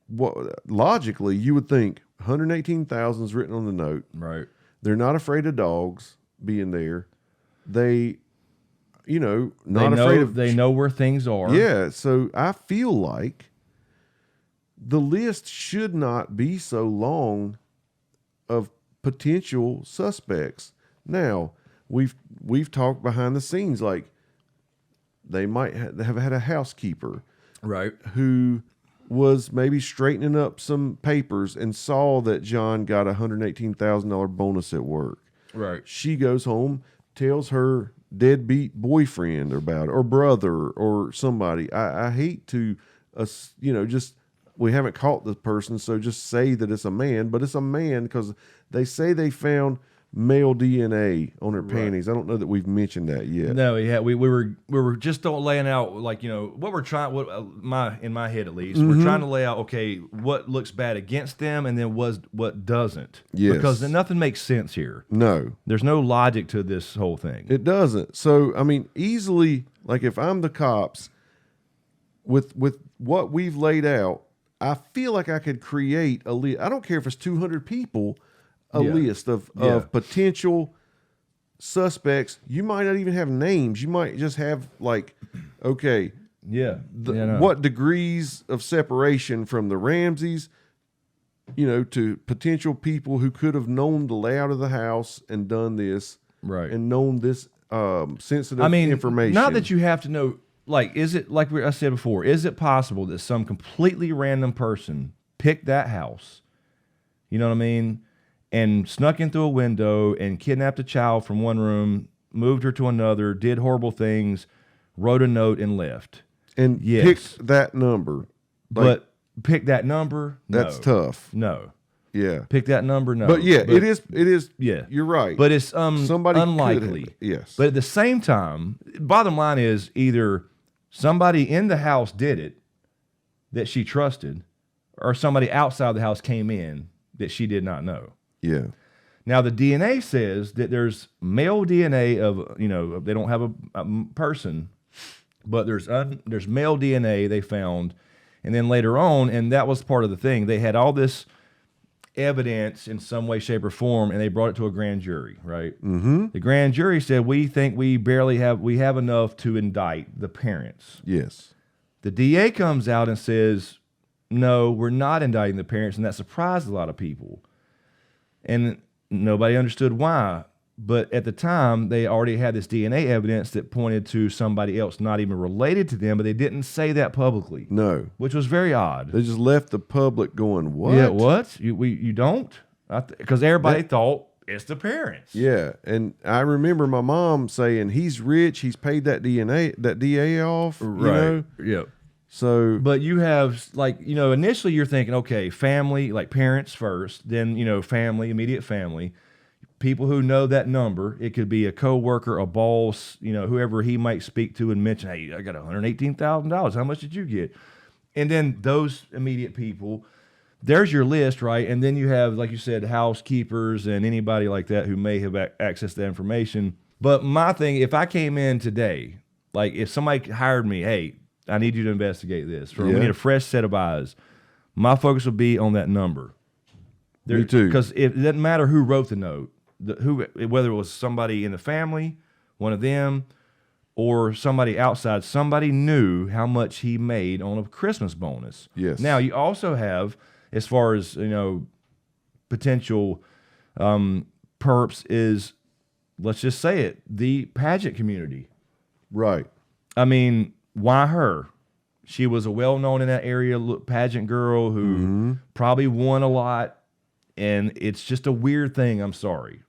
logically, you would think 118,000 is written on the note. Right. They're not afraid of dogs being there. They, They know where things are. Yeah. So I feel like the list should not be so long of potential suspects. Now, we've talked behind the scenes, like they might have had a housekeeper, right, who was maybe straightening up some papers and saw that John got a $118,000 bonus at work. Right. She goes home, tells her deadbeat boyfriend about it, or brother or somebody. I hate to, just, we haven't caught the person, so just say that it's a man, but it's a man because they say they found male DNA on her panties. I don't know that we've mentioned that yet. No, we were just laying out, like, what we're trying, in my head at least, we're trying to lay out, okay, what looks bad against them and then what doesn't. Yes. Because nothing makes sense here. No. There's no logic to this whole thing. It doesn't. So, I mean, easily, like if I'm the cops, with what we've laid out, I feel like I could create a list. I don't care if it's 200 people, list of potential suspects. You might not even have names. You might just have like, okay, what degrees of separation from the Ramseys, to potential people who could have known the layout of the house and done this, right, and known this sensitive information. Not that you have to know. Like, is it, like I said before, is it possible that some completely random person picked that house, you know what I mean, and snuck in through a window and kidnapped a child from one room, moved her to another, did horrible things, wrote a note and left? And picked that number. But pick that number? No. That's tough. No. Yeah. Pick that number? No. But it is. Yeah. You're right. But it's somebody unlikely. Yes. But at the same time, bottom line is either somebody in the house did it that she trusted, or somebody outside the house came in that she did not know. Yeah. Now, the DNA says that there's male DNA of, they don't have a person, but there's male DNA they found. And then later on, and that was part of the thing, they had all this evidence in some way, shape, or form, and they brought it to a grand jury, right? Mm-hmm. The grand jury said, we think we have enough to indict the parents. Yes. The DA comes out and says, no, we're not indicting the parents, and that surprised a lot of people. And nobody understood why. But at the time, they already had this DNA evidence that pointed to somebody else not even related to them, but they didn't say that publicly. No. Which was very odd. They just left the public going, what? Yeah, what? You don't? Because everybody thought It's the parents. Yeah, and I remember my mom saying he's rich. He's paid that DA off. Right. You know? Yeah. So, But you have, like, you know, initially you're thinking, okay, family, like parents first, then, you know, family, immediate family, people who know that number. It could be a coworker, a boss, you know, whoever he might speak to and mention, hey, I got $118,000. How much did you get? And then those immediate people, there's your list, right? And then you have, like you said, housekeepers and anybody like that who may have access to that information. But my thing, if I came in today, like if somebody hired me, hey, I need you to investigate this. We need a fresh set of eyes. My focus would be on that number. me too. Because it doesn't matter who wrote the note, whether it was somebody in the family, one of them, or somebody outside, somebody knew how much he made on a Christmas bonus. Yes. Now, you also have, as far as, you know, potential perps is, let's just say it, the pageant community. Right. I mean, why her? She was a well-known in that area pageant girl who probably won a lot, and it's just a weird thing. I'm sorry.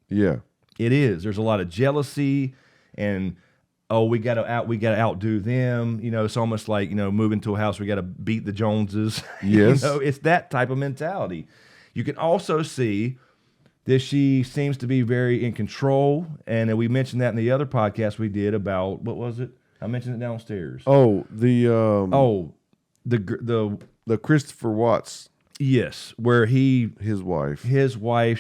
Yeah. It is. There's a lot of jealousy and, oh, we gotta outdo them. You know, it's almost like, you know, moving to a house, we gotta beat the Joneses. Yes. You know, it's that type of mentality. You can also see that she seems to be very in control, and we mentioned that in the other podcast we did about, what was it? I mentioned it downstairs. Oh, the The Christopher Watts, yes, where his wife,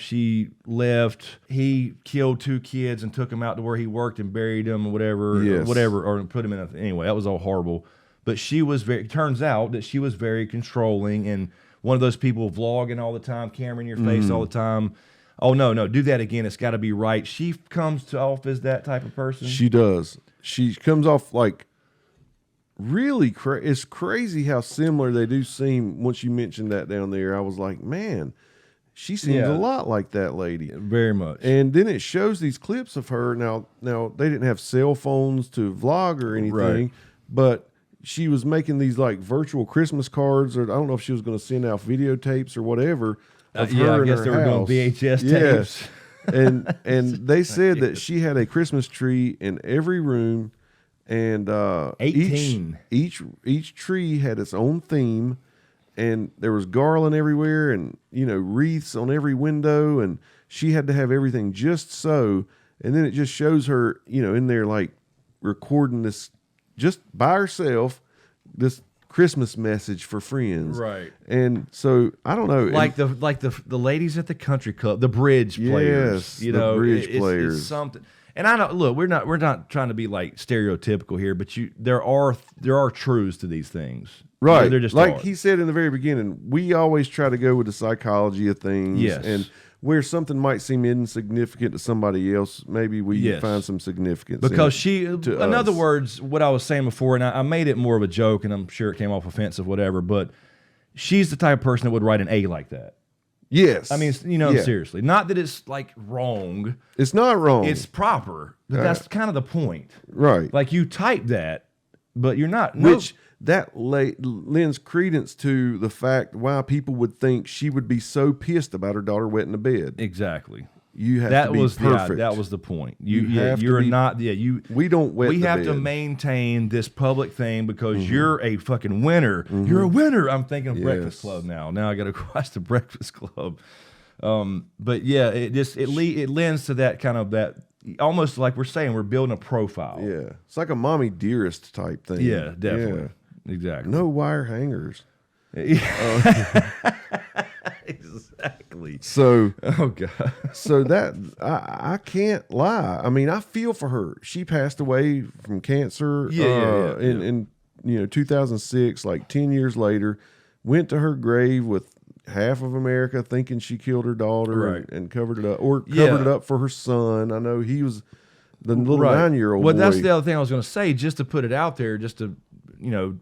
she left. He killed 2 kids and took them out to where he worked and buried them or whatever, Yes. or put them in anyway. That was all horrible. But turns out that she was very controlling and one of those people vlogging all the time, camera in your face all the time. Oh, no, do that again. It's got to be right. She comes off as that type of person. She does. She comes off like really it's crazy how similar they do seem. Once you mentioned that down there, I was like, man, she seems a lot like that lady. Very much. And then it shows these clips of her. Now they didn't have cell phones to vlog or anything, Right. but she was making these like virtual Christmas cards, or I don't know if she was going to send out videotapes or whatever of her I guess in they her were house. doing VHS Yes. tapes. and they said that she had a Christmas tree in every room, and 18. each tree had its own theme, and there was garland everywhere, and you know, wreaths on every window, and she had to have everything just so. And then it just shows her, you know, in there like recording this just by herself, this Christmas message for friends. Right. And so I don't know, Like the ladies at the country club, the bridge players. Yes, You the know, bridge it's players. something. And I don't look. We're not trying to be like stereotypical here, but there are truths to these things. right. They're just like are. he said in the very beginning, we always try to go with the psychology of things. Yes. And where something might seem insignificant to somebody else, maybe we Yes. find some significance. Because in other us. words, what I was saying before, and I made it more of a joke, and I'm sure it came off offensive, whatever, but she's the type of person that would write an A like that. Yes. I mean, you know, Yeah. seriously. Not that it's like wrong. It's not wrong. It's proper. But that's kind of the point. right. Like you type that, but you're not. Which that lends credence to the fact why people would think she would be so pissed about her daughter wetting the bed. Exactly. You have That to be was perfect. that was the point. You have to you're be- not. Yeah, you. We don't wet We the have to bed. maintain this public thing because you're a fucking winner. You're a winner. I'm thinking of Breakfast Yes. Club now. Now I got to watch the Breakfast Club. But yeah, it lends to that kind of that almost like we're saying we're building a profile. Yeah. It's like a mommy dearest type thing. Yeah, definitely. Exactly. No wire hangers. Exactly. So Oh god. so that I can't lie. I mean, I feel for her. She passed away from cancer Yeah. in 2006, like 10 years later, went to her grave with half of America thinking she killed her daughter Right. and covered it up, or covered Yeah. it up for her son. I know he was the little Right. 9-year-old Well, boy. that's the other thing I was going to say, just to put it out there, just to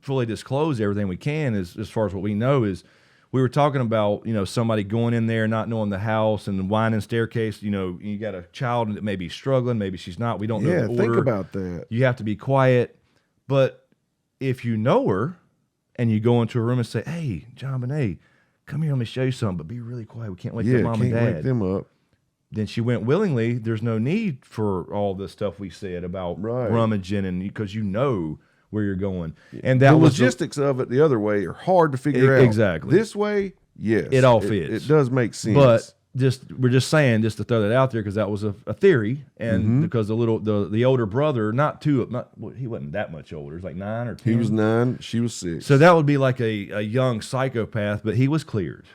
fully disclose everything we can as far as what we know is we were talking about somebody going in there not knowing the house and the winding staircase. You got a child that may be struggling, maybe she's not. We don't know. Yeah, the think order. about that. You have to be quiet, but if you know her and you go into a room and say, "Hey, JonBenet, come here, let me show you something," but be really quiet. We can't wake Yeah, your mom can't and wake dad. them up. then she went willingly. There's no need for all the stuff we said about rummaging, and because you know where you're going. And that the was logistics of it the other way are hard to figure out. Exactly. This way, yes, it all fits. It does make sense. But we're just saying, just to throw that out there, because that was a theory, and because the older brother, he wasn't that much older. He was like 9 or 10. He was 9, she was 6. So that would be like a young psychopath, but he was cleared,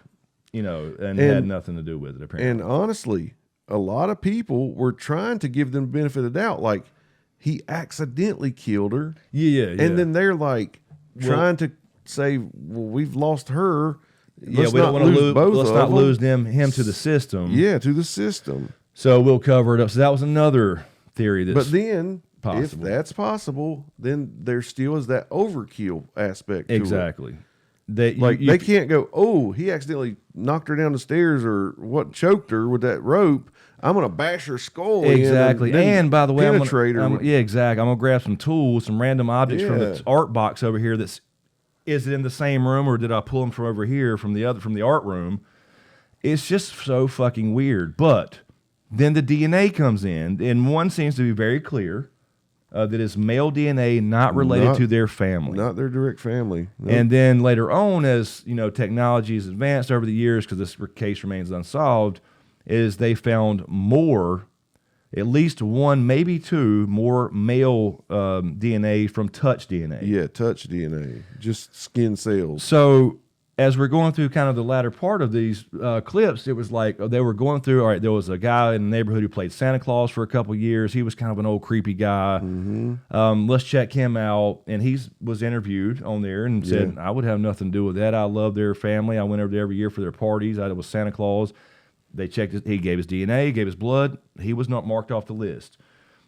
and had nothing to do with it apparently. And honestly, a lot of people were trying to give them the benefit of the doubt, like he accidentally killed her. Yeah. And then they're like trying to say, well, we've lost her. We don't want to lose both. Let's not lose him to the system. Yeah, to the system. So we'll cover it up. So that was another theory that's But then, possible. if that's possible, then there still is that overkill aspect to it. Exactly. They can't go, oh, he accidentally knocked her down the stairs or choked her with that rope. I'm going to bash her skull exactly. And by the way, penetrate her. Yeah, exactly. I'm going to grab some tools, some random objects from the art box over here. Is it in the same room, or did I pull them from over here from the art room? It's just so fucking weird. But then the DNA comes in, and one seems to be very clear that it's male DNA, not related to their family, not their direct family. Nope. And then later on, as technology has advanced over the years, because this case remains unsolved, is they found more, at least one, maybe two more male DNA from touch DNA. Yeah, touch DNA, just skin cells. So as we're going through kind of the latter part of these clips, it was like they were going through, all right, there was a guy in the neighborhood who played Santa Claus for a couple of years. He was kind of an old creepy guy. Let's check him out. And he was interviewed on there and said, I would have nothing to do with that. I love their family. I went over there every year for their parties. I was Santa Claus. They checked it. He gave his DNA, he gave his blood. He was not marked off the list.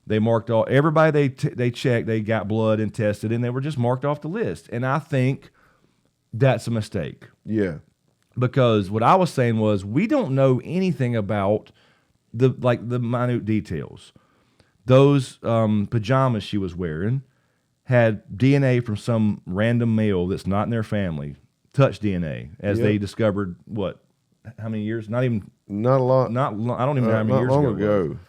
They marked all everybody they checked. They got blood and tested, and they were just marked off the list. And I think that's a mistake. Yeah, because what I was saying was we don't know anything about the minute details. Those pajamas she was wearing had DNA from some random male that's not in their family. Touch DNA, as they discovered how many years? Not a lot. I don't even know how many years ago.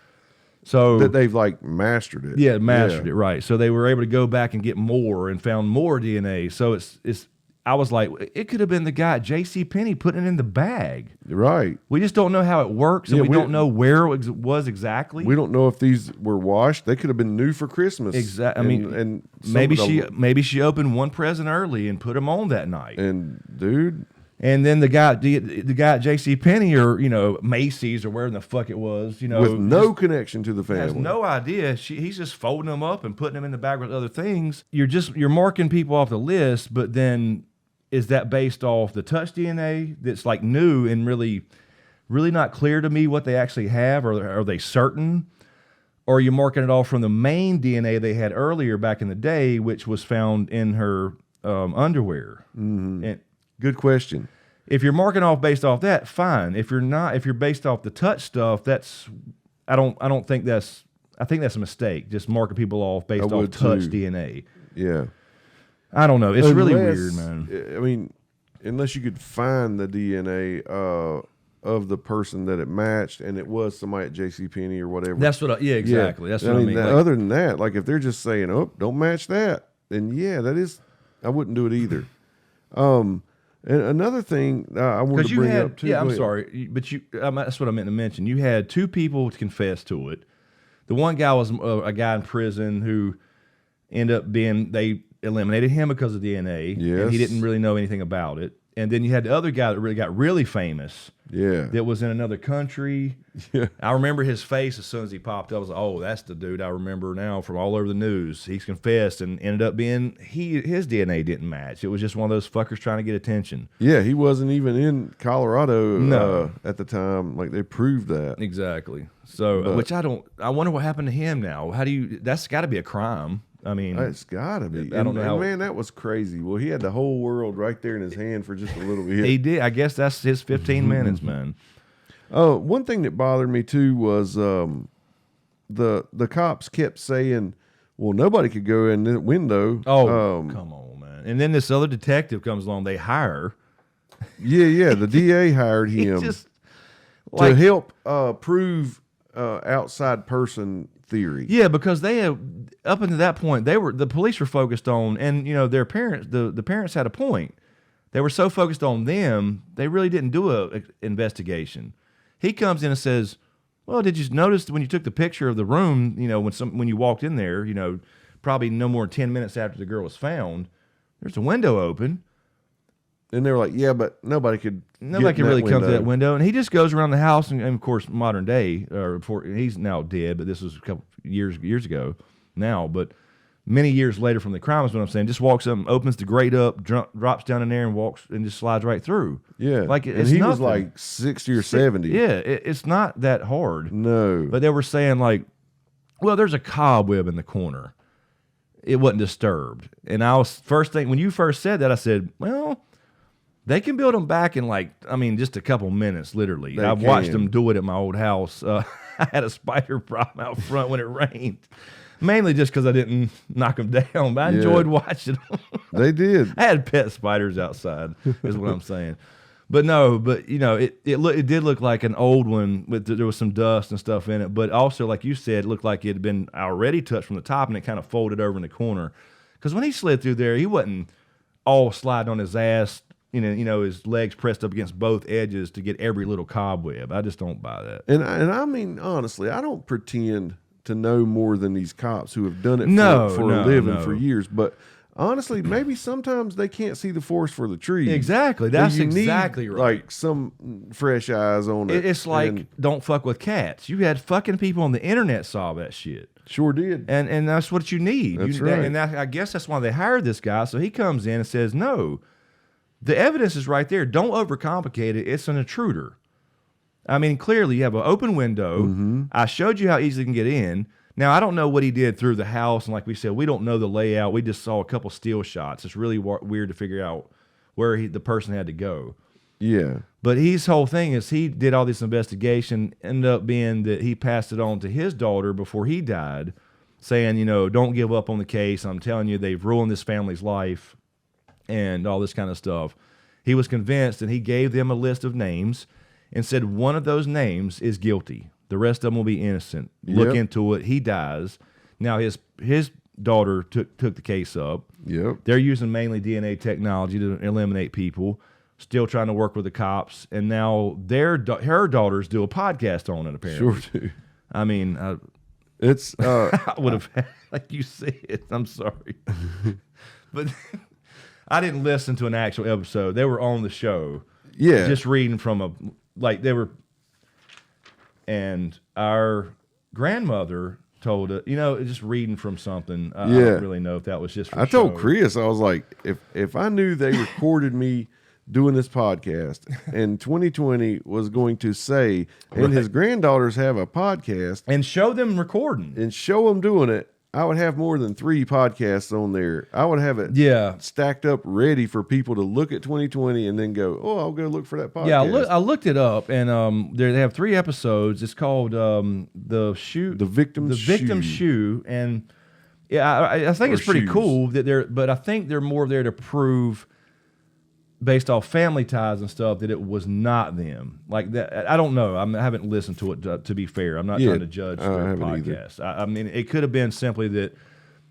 So that they've mastered it. Yeah, mastered it, right. So they were able to go back and get more and found more DNA. So it's I was like, it could have been the guy at JCPenney putting it in the bag. Right. We just don't know how it works, and we don't know where it was exactly. We don't know if these were washed. They could have been new for Christmas. Exactly. I mean, maybe she opened one present early and put them on that night. And dude. And then the guy at JCPenney or Macy's or wherever the fuck it was, with no connection to the family, has no idea. He's just folding them up and putting them in the bag with other things. You're marking people off the list, but then is that based off the touch DNA that's new and really, really not clear to me what they actually have, or are they certain? Or are you marking it off from the main DNA they had earlier back in the day, which was found in her underwear? Mm-hmm. And good question. If you're marking off based off that, fine. If you're not, if you're based off the touch stuff, I think that's a mistake. Just marking people off based off touch DNA. Yeah. I don't know. It's really weird, man. I mean, unless you could find the DNA of the person that it matched, and it was somebody at JCPenney or whatever. That's what. Exactly. That's what I mean. Other than that, if they're just saying, "Oh, don't match that," then that is, I wouldn't do it either. And another thing I wanted to bring up too. Yeah, I'm sorry, but that's what I meant to mention. You had two people confess to it. The one guy was a guy in prison who ended up they eliminated him because of DNA. Yes. And he didn't really know anything about it. And then you had the other guy that really got really famous. Yeah. That was in another country. Yeah. I remember his face as soon as he popped up. I was like, oh, that's the dude I remember now from all over the news. He's confessed and ended up being, his DNA didn't match. It was just one of those fuckers trying to get attention. Yeah, he wasn't even in Colorado at the time. They proved that. Exactly. So, I wonder what happened to him now. That's got to be a crime. I mean, it's got to be. I don't know. Man, that was crazy. Well, he had the whole world right there in his hand for just a little bit. He did. I guess that's his 15 minutes, man. One thing that bothered me too was the cops kept saying, "Well, nobody could go in the window." Oh, come on, man! And then this other detective comes along. They hire. Yeah. The DA hired him. to help prove outside person theory. Yeah, because they have, up until that point, the police were focused on, and their parents, the parents had a point. They were so focused on them, they really didn't do a investigation. He comes in and says, "Well, did you notice when you took the picture of the room, when you walked in there, probably no more than 10 minutes after the girl was found, there's a window open." And they were like, "Yeah, but nobody could really come to that window." And he just goes around the house, and of course, modern day, or before, he's now dead, but this was a couple years ago now, but many years later from the crime is what I'm saying. Just walks up, opens the grate up, drops down in there, and walks and just slides right through. Yeah, like and he was like 60 or 70. Yeah, it's not that hard. No, but they were saying like, well, there's a cobweb in the corner. It wasn't disturbed, and when you first said that, I said, well, they can build them back in just a couple minutes, literally. I've watched them do it at my old house. I had a spider problem out front when it rained. Mainly just because I didn't knock them down, but I enjoyed watching them. They did. I had pet spiders outside, is what I'm saying. But no, it did look like an old one. There was some dust and stuff in it, but also, like you said, it looked like it had been already touched from the top, and it kind of folded over in the corner. Because when he slid through there, he wasn't all sliding on his ass, his legs pressed up against both edges to get every little cobweb. I just don't buy that. And I mean, honestly, I don't pretend to know more than these cops who have done it for a living for years. But honestly, maybe sometimes they can't see the forest for the trees. Exactly. That's exactly right. Like some fresh eyes on it. It's like, don't fuck with cats. You had fucking people on the internet saw that shit. Sure did. And that's what you need. That's right. And I guess that's why they hired this guy. So he comes in and says, no, the evidence is right there. Don't overcomplicate it. It's an intruder. I mean, clearly you have an open window. Mm-hmm. I showed you how easy you can get in. Now, I don't know what he did through the house. And like we said, we don't know the layout. We just saw a couple still shots. It's really weird to figure out where the person had to go. Yeah. But his whole thing is he did all this investigation, ended up being that he passed it on to his daughter before he died, saying, don't give up on the case. I'm telling you, they've ruined this family's life and all this kind of stuff. He was convinced, and he gave them a list of names and said one of those names is guilty. The rest of them will be innocent. Look into it. He dies. Now, his daughter took the case up. Yep. They're using mainly DNA technology to eliminate people, still trying to work with the cops. And now her daughters do a podcast on it, apparently. Sure do. I mean, it's I would have had, like you said, I'm sorry. But I didn't listen to an actual episode. They were on the show. Yeah. Just reading from they were, and our grandmother told it, just reading from something. I don't really know if that was just for I told Chris, I was like, if I knew they recorded me doing this podcast and 2020 was going to say, and his granddaughters have a podcast. And show them recording. And show them doing it. I would have more than 3 podcasts on there. I would have it stacked up ready for people to look at 2020 and then go, oh, I'll go look for that podcast. Yeah, I looked it up, and they have 3 episodes. It's called The Victim's Shoe. And yeah, I think it's pretty cool that but I think they're more there to prove, based off family ties and stuff, that it was not them. Like that, I don't know. I haven't listened to it. To be fair, I'm not trying to judge their podcast. I mean, it could have been simply that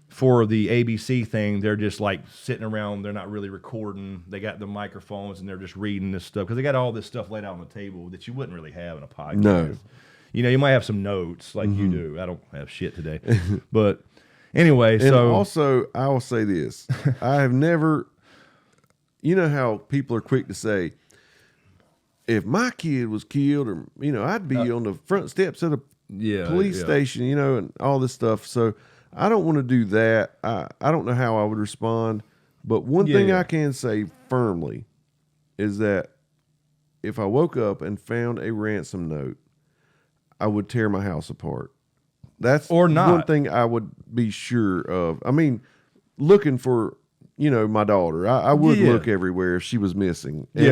for the ABC thing, they're just like sitting around. They're not really recording. They got the microphones and they're just reading this stuff because they got all this stuff laid out on the table that you wouldn't really have in a podcast. No, you might have some notes like you do. I don't have shit today, but anyway. And also, I will say this: I have never. You know how people are quick to say, if my kid was killed, or, I'd be on the front steps of the police station, and all this stuff. So I don't want to do that. I don't know how I would respond. But one thing I can say firmly is that if I woke up and found a ransom note, I would tear my house apart. That's one thing I would be sure of. I mean, looking for... my daughter. I would look everywhere if she was missing. And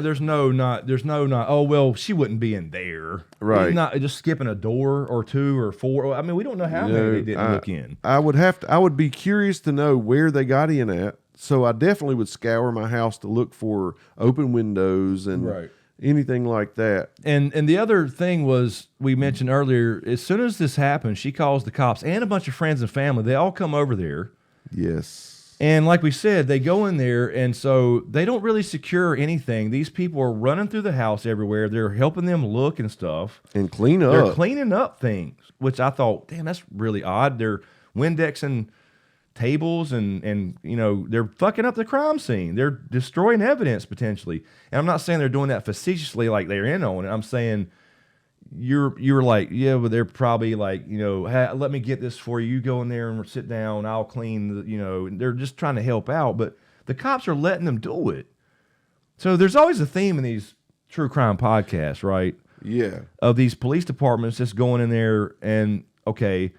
there's no. Oh well, she wouldn't be in there. Right. Not just skipping a door or 2 or 4. I mean, we don't know how many they didn't look in. I would be curious to know where they got in at. So I definitely would scour my house to look for open windows and anything like that. And the other thing was, we mentioned earlier, as soon as this happens, she calls the cops and a bunch of friends and family. They all come over there. Yes. And like we said, they go in there, and so they don't really secure anything. These people are running through the house everywhere. They're helping them look and stuff. And clean up. They're cleaning up things, which I thought, damn, that's really odd. They're Windexing tables and you know, they're fucking up the crime scene. They're destroying evidence potentially. And I'm not saying they're doing that facetiously like they're in on it. I'm saying you're like, yeah, but they're probably like, you know, let me get this for you. You go in there and sit down. I'll clean the, you know, and they're just trying to help out. But the cops are letting them do it. So there's always a theme in these true crime podcasts, right? Yeah. Of these police departments just going in there and, okay,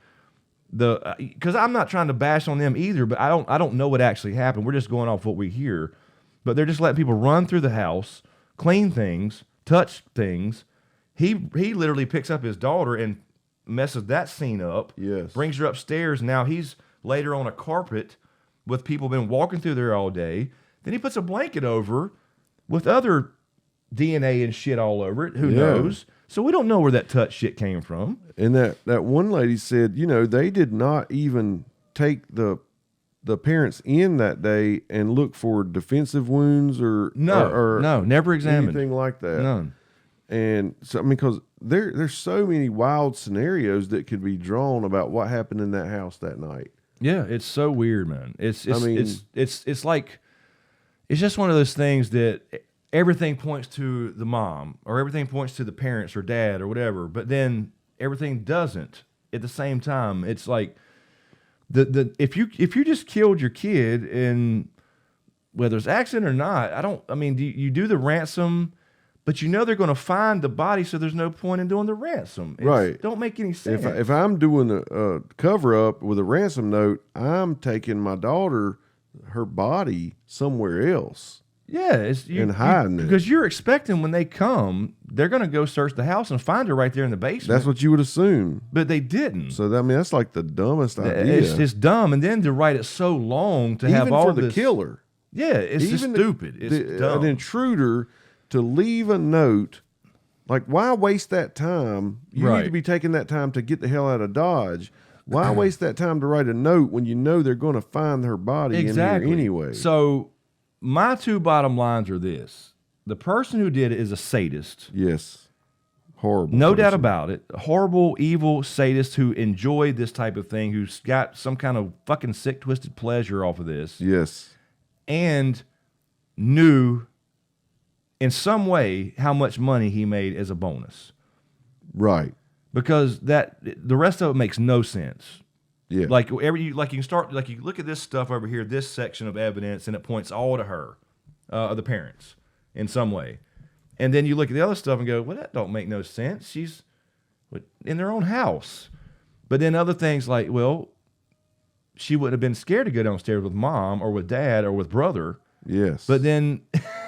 because I'm not trying to bash on them either, but I don't know what actually happened. We're just going off what we hear. But they're just letting people run through the house, clean things, touch things. He literally picks up his daughter and messes that scene up. Yes. Brings her upstairs. Now he's later on a carpet with people been walking through there all day. Then he puts a blanket over with other DNA and shit all over it. Who knows? So we don't know where that touch shit came from. And that one lady said, you know, they did not even take the parents in that day and look for defensive wounds or never examined anything like that. None. And so I mean, because there's so many wild scenarios that could be drawn about what happened in that house that night. Yeah, it's so weird, man. It's like it's just one of those things that everything points to the mom or everything points to the parents or dad or whatever, but then everything doesn't at the same time. It's like if you just killed your kid, and whether it's accident or not, you do the ransom, but you know they're going to find the body, so there's no point in doing the ransom. Right. Don't make any sense. If I'm doing a cover-up with a ransom note, I'm taking my daughter, her body, somewhere else. Yeah. And hiding it. Because you're expecting when they come, they're going to go search the house and find her right there in the basement. That's what you would assume. But they didn't. So, I mean, that's like the dumbest idea. It's dumb. And then to write it so long to have Even all for this. the killer. Yeah, it's just stupid. It's dumb. An intruder to leave a note, like, why waste that time? You need to be taking that time to get the hell out of Dodge. Why waste that time to write a note when you know they're going to find her body in here anyway? So my two bottom lines are this. The person who did it is a sadist. Yes. Horrible. No doubt about it. A horrible, evil sadist who enjoyed this type of thing, who's got some kind of fucking sick, twisted pleasure off of this. Yes. And knew in some way how much money he made as a bonus. Right. Because the rest of it makes no sense. Yeah. Like you can start, like you look at this stuff over here, this section of evidence, and it points all to her, the parents, in some way. And then you look at the other stuff and go, well, that don't make no sense. She's in their own house. But then other things like, well, she wouldn't have been scared to go downstairs with mom or with dad or with brother. Yes. But then,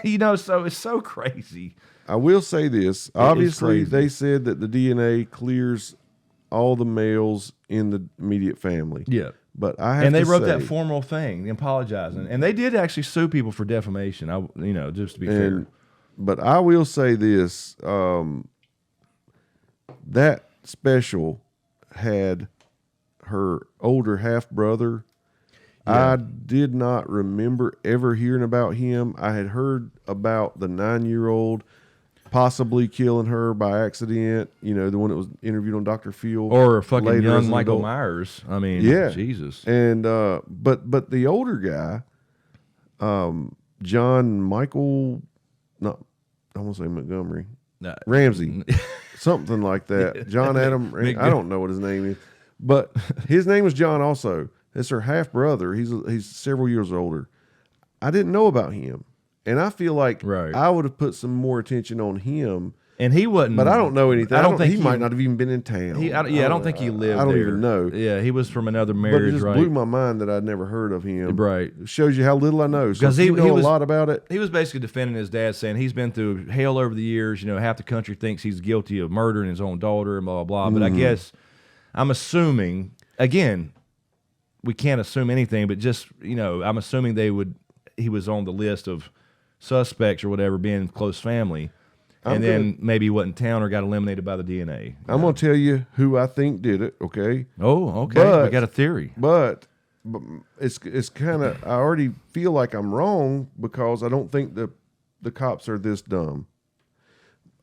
so it's so crazy. I will say this. Obviously, they said that the DNA clears all the males in the immediate family. Yeah. But I have and they to wrote say, that formal thing, apologizing. And they did actually sue people for defamation, just to be fair. But I will say this. That special had her older half-brother. Yeah. I did not remember ever hearing about him. I had heard about the 9-year-old possibly killing her by accident. You know, the one that was interviewed on Dr. Phil. Or fucking young Michael Myers. I mean, yeah. Jesus. And but the older guy, John Michael, I want to say Montgomery. Ramsey. Something like that. John Adam. I don't know what his name is. But his name was John also. It's her half brother. He's several years older. I didn't know about him, and I feel like I would have put some more attention on him. And he wasn't. But I don't know anything. I don't think he might not have even been in town. I don't think he lived. I don't there. even know. Yeah, he was from another marriage. But it just blew my mind that I'd never heard of him. Right. It shows you how little I know. So because he know a lot about it. He was basically defending his dad, saying he's been through hell over the years. You know, half the country thinks he's guilty of murdering his own daughter and blah blah blah. But I guess I'm assuming again. We can't assume anything, but just, I'm assuming he was on the list of suspects or whatever, being close family. and then maybe went in town or got eliminated by the DNA. I'm going to tell you who I think did it, okay? Oh, okay. We got a theory. But it's kind of, I already feel like I'm wrong because I don't think the cops are this dumb.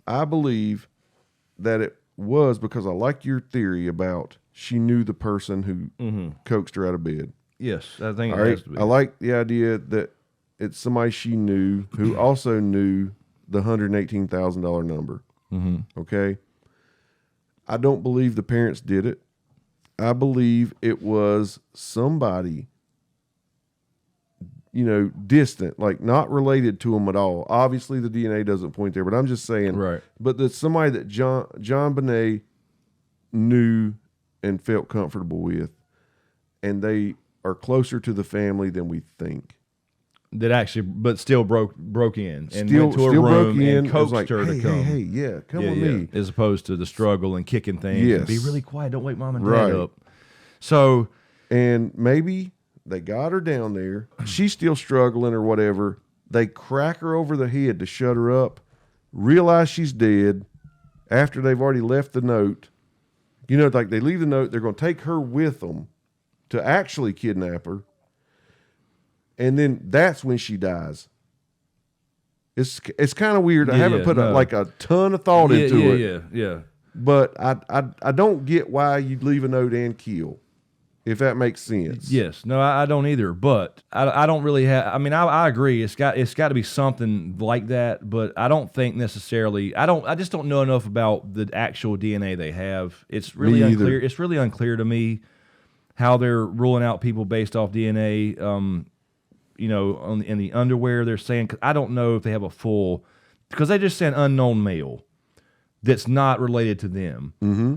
I believe that it was because I like your theory about she knew the person who coaxed her out of bed. Yes, I think it All right? has to be. I like the idea that it's somebody she knew who also knew the $118,000 number. Okay? I don't believe the parents did it. I believe it was somebody, distant, like not related to them at all. Obviously, the DNA doesn't point there, but I'm just saying. Right. But there's somebody that JonBenet knew and felt comfortable with, and they are closer to the family than we think. That actually, but still broke in and Still- went to a still broke room in, and was coaxed like, her to hey, come. hey, yeah, come with me. As opposed to the struggle and kicking things. Yes. And be really quiet. Don't wake mom and dad Right. up. So, And maybe they got her down there. She's still struggling or whatever. They crack her over the head to shut her up, realize she's dead after they've already left the note. Like they leave the note, they're going to take her with them to actually kidnap her. And then that's when she dies. It's kind of weird. I haven't put a ton of thought into it. Yeah. But I don't get why you'd leave a note and kill, if that makes sense. Yes. No, I don't either. But I don't really have. I mean, I agree. It's got to be something like that. But I don't think necessarily. I just don't know enough about the actual DNA they have. It's really Me either. unclear. It's really unclear to me how they're ruling out people based off DNA. In the underwear they're saying. 'Cause I don't know if they have a full. Because they just said unknown male. That's not related to them. Mm-hmm.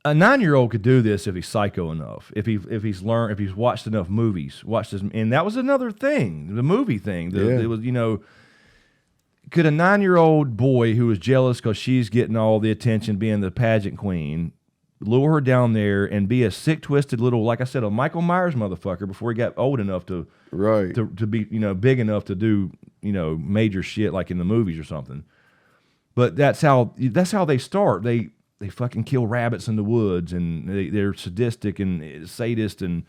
A 9-year-old could do this if he's psycho enough. If he's watched enough movies, and that was another thing, the movie thing. It was could a 9-year-old boy who was jealous because she's getting all the attention, being the pageant queen, lure her down there and be a sick, twisted little, like I said, a Michael Myers motherfucker before he got old enough to be big enough to do major shit like in the movies or something. But that's how they start. They fucking kill rabbits in the woods, and they're sadistic and sadist. And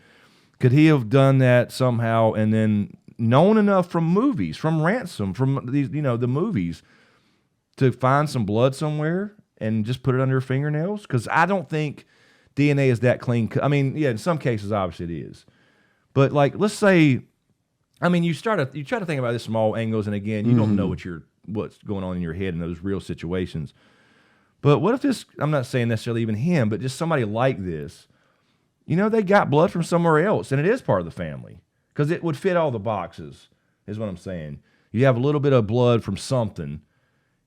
could he have done that somehow and then known enough from movies, from Ransom, from these the movies, to find some blood somewhere and just put it under her fingernails? Because I don't think DNA is that clean. I mean, yeah, in some cases, obviously it is. But like, let's say, I mean, you try to think about this from all angles, and again, you don't know what's going on in your head in those real situations. But what if this, I'm not saying necessarily even him, but just somebody like this, they got blood from somewhere else, and it is part of the family. Because it would fit all the boxes, is what I'm saying. You have a little bit of blood from something.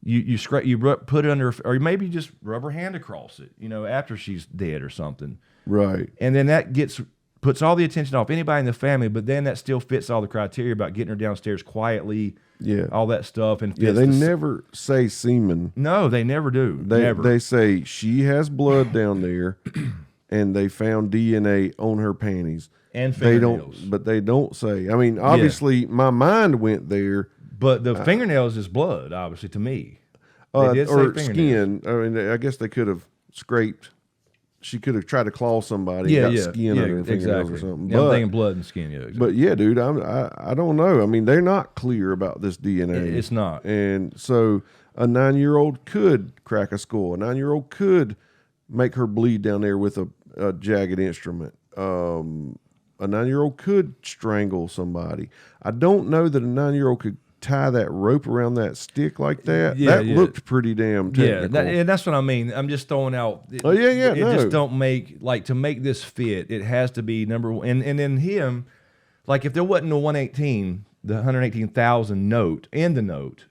You put it under, or maybe you just rub her hand across it, after she's dead or something. Right. And then that puts all the attention off anybody in the family, but then that still fits all the criteria about getting her downstairs quietly, all that stuff. And they never say semen. No, they never do. They say she has blood down there, and they found DNA on her panties. And fingernails. But they don't say. I mean, obviously, my mind went there. But the fingernails is blood, obviously, to me. They did or say skin. I mean, I guess they could have scraped. She could have tried to claw somebody and got skin under her fingernails or something. Yeah, I'm thinking blood and skin, yeah. Exactly. But yeah, dude, I don't know. I mean, they're not clear about this DNA. It's not. And so a 9-year-old could crack a skull. A 9-year-old could make her bleed down there with a jagged instrument. A 9-year-old could strangle somebody. I don't know that a 9-year-old could tie that rope around that stick like that. That looked pretty damn technical. And that's what I mean. I'm just throwing out. It just don't make, like, to make this fit, it has to be number one. And then him, like, if there wasn't a 118, the 118,000 note in the note,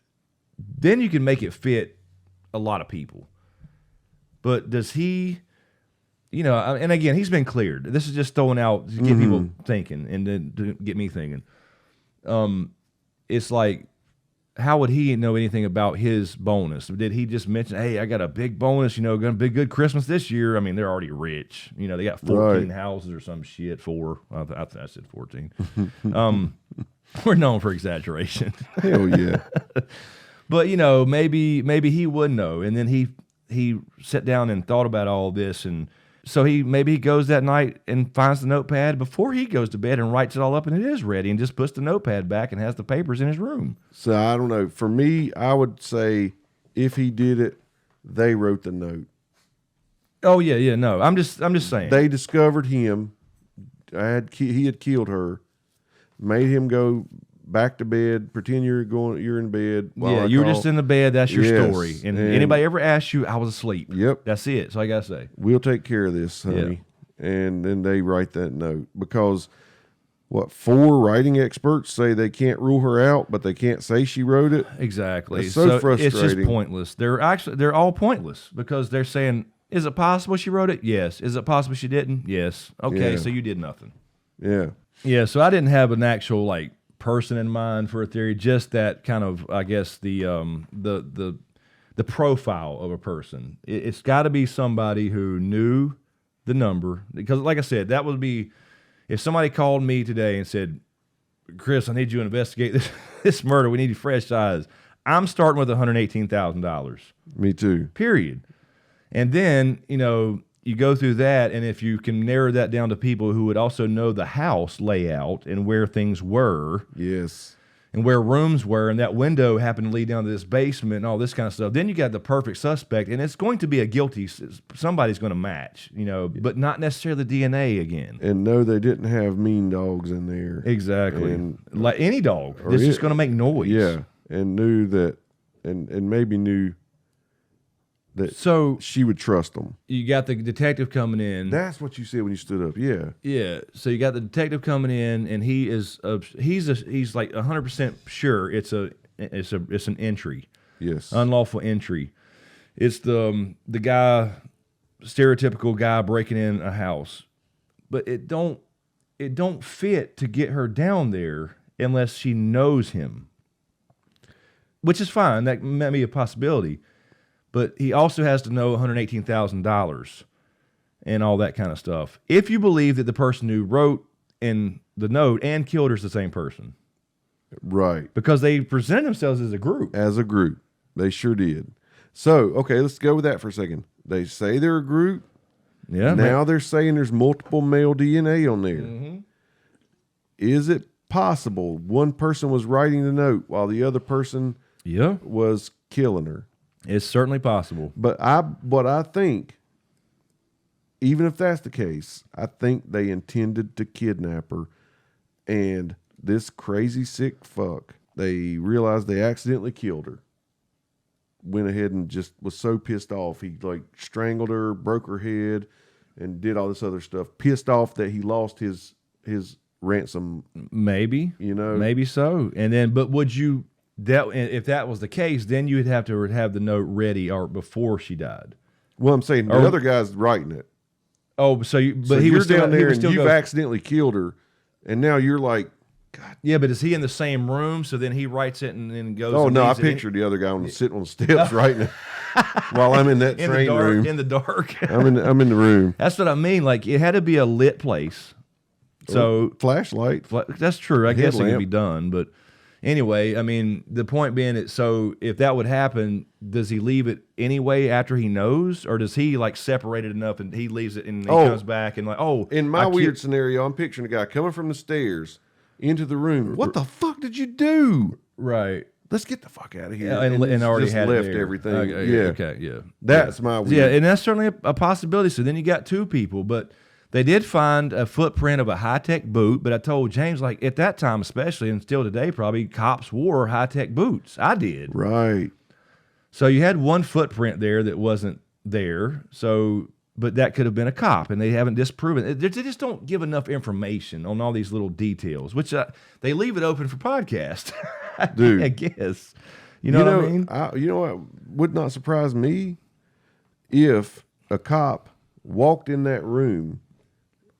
then you can make it fit a lot of people. But does he, and again, he's been cleared. This is just throwing out to get people thinking and then to get me thinking. It's like, how would he know anything about his bonus? Did he just mention, hey, I got a big bonus, going to be a good Christmas this year? I mean, they're already rich. They got 14 houses or some shit. I said 14. We're known for exaggeration. Hell yeah. But maybe he would know. And then he sat down and thought about all this, and so maybe he goes that night and finds the notepad before he goes to bed and writes it all up, and it is ready, and just puts the notepad back and has the papers in his room. So I don't know. For me, I would say if he did it, they wrote the note. Oh yeah, no. I'm just saying. They discovered him. He had killed her, made him go back to bed, pretend you're in bed. You were just in the bed. That's your story. And anybody ever asks you, I was asleep. Yep. That's it. So I got to say. We'll take care of this, honey. Yeah. And then they write that note because 4 writing experts say they can't rule her out, but they can't say she wrote it. Exactly. It's so frustrating. It's just pointless. They're all pointless because they're saying, is it possible she wrote it? Yes. Is it possible she didn't? Yes. Okay. So you did nothing. Yeah. Yeah. So I didn't have an actual person in mind for a theory, just that kind of, I guess, the profile of a person. It's got to be somebody who knew the number, because like I said, that would be if somebody called me today and said, Chris, I need you to investigate this murder. We need fresh eyes. I'm starting with $118,000. Me too. Period. And then, you go through that, and if you can narrow that down to people who would also know the house layout and where things were, yes, and where rooms were, and that window happened to lead down to this basement and all this kind of stuff, then you got the perfect suspect, and it's going to be a guilty. Somebody's going to match, but not necessarily the DNA again. And no, they didn't have mean dogs in there. Exactly, and like any dog, it's just going to make noise. Yeah, and knew that, and maybe knew that so she would trust them. You got the detective coming in. That's what you said when you stood up. Yeah. Yeah. So you got the detective coming in, and he's like 100% sure it's an entry. Yes. Unlawful entry. It's the guy, stereotypical guy breaking in a house, but it don't fit to get her down there unless she knows him, which is fine. That may be a possibility. But he also has to know $118,000 and all that kind of stuff. If you believe that the person who wrote in the note and killed her is the same person. Right. Because they presented themselves as a group. As a group. They sure did. So, okay, let's go with that for a second. They say they're a group. Yeah. Now they're saying there's multiple male DNA on there. Mm-hmm. Is it possible one person was writing the note while the other person was killing her? It's certainly possible. But I think, even if that's the case, I think they intended to kidnap her. And this crazy sick fuck, they realized they accidentally killed her. Went ahead and just was so pissed off. He strangled her, broke her head, and did all this other stuff. Pissed off that he lost his ransom. Maybe. Maybe so. And then, but would you... if that was the case, then you would have to have the note ready or before she died. Well, I'm saying the other guy's writing it. Oh, he was down there and you've accidentally killed her, and now you're like, God. Yeah, but is he in the same room? So then he writes it and then goes. Oh no, I pictured the other guy sitting on the steps writing it while I'm in that train room in the dark. I'm in the room. That's what I mean. Like it had to be a lit place. So flashlight. That's true. I guess it can be done, but. Anyway, I mean, the point being so if that would happen, does he leave it anyway after he knows? Or does he separate it enough and he leaves it and he comes back and in my weird scenario, I'm picturing a guy coming from the stairs into the room. What the fuck did you do? Right. Let's get the fuck out of here. Yeah, and already just had left it everything. Okay, yeah. That's my weird. Yeah, and that's certainly a possibility. So then you got 2 people, but they did find a footprint of a high-tech boot, but I told James, at that time especially, and still today probably, cops wore high-tech boots. I did. Right. So you had one footprint there that wasn't there, but that could have been a cop, and they haven't disproven it. They just don't give enough information on all these little details, which they leave it open for podcast. Dude. I guess. You know what I mean? You know what would not surprise me? If a cop walked in that room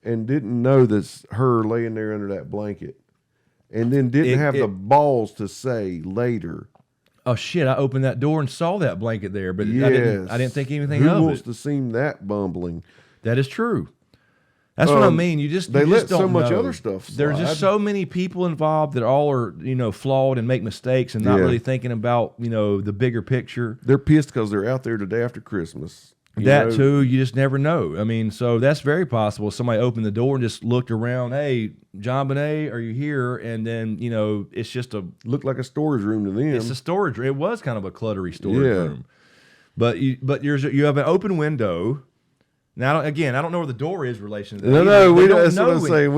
and didn't know that's her laying there under that blanket, and then didn't have the balls to say later, "Oh shit! I opened that door and saw that blanket there, but I didn't think anything of it." Who wants to seem that bumbling? That is true. That's what I mean. You just let don't so much know. other stuff There's just so many people involved that all are flawed and make mistakes and not really thinking about the bigger picture. They're pissed because they're out there the day after Christmas. That too, you just never know. I mean, so that's very possible. Somebody opened the door and just looked around. Hey, JonBenet, are you here? And then it's just looked like a storage room to them. It's a storage room. It was kind of a cluttery storage room. But you have an open window. Now, again, I don't know where the door is in relation to that. That's what I'm saying.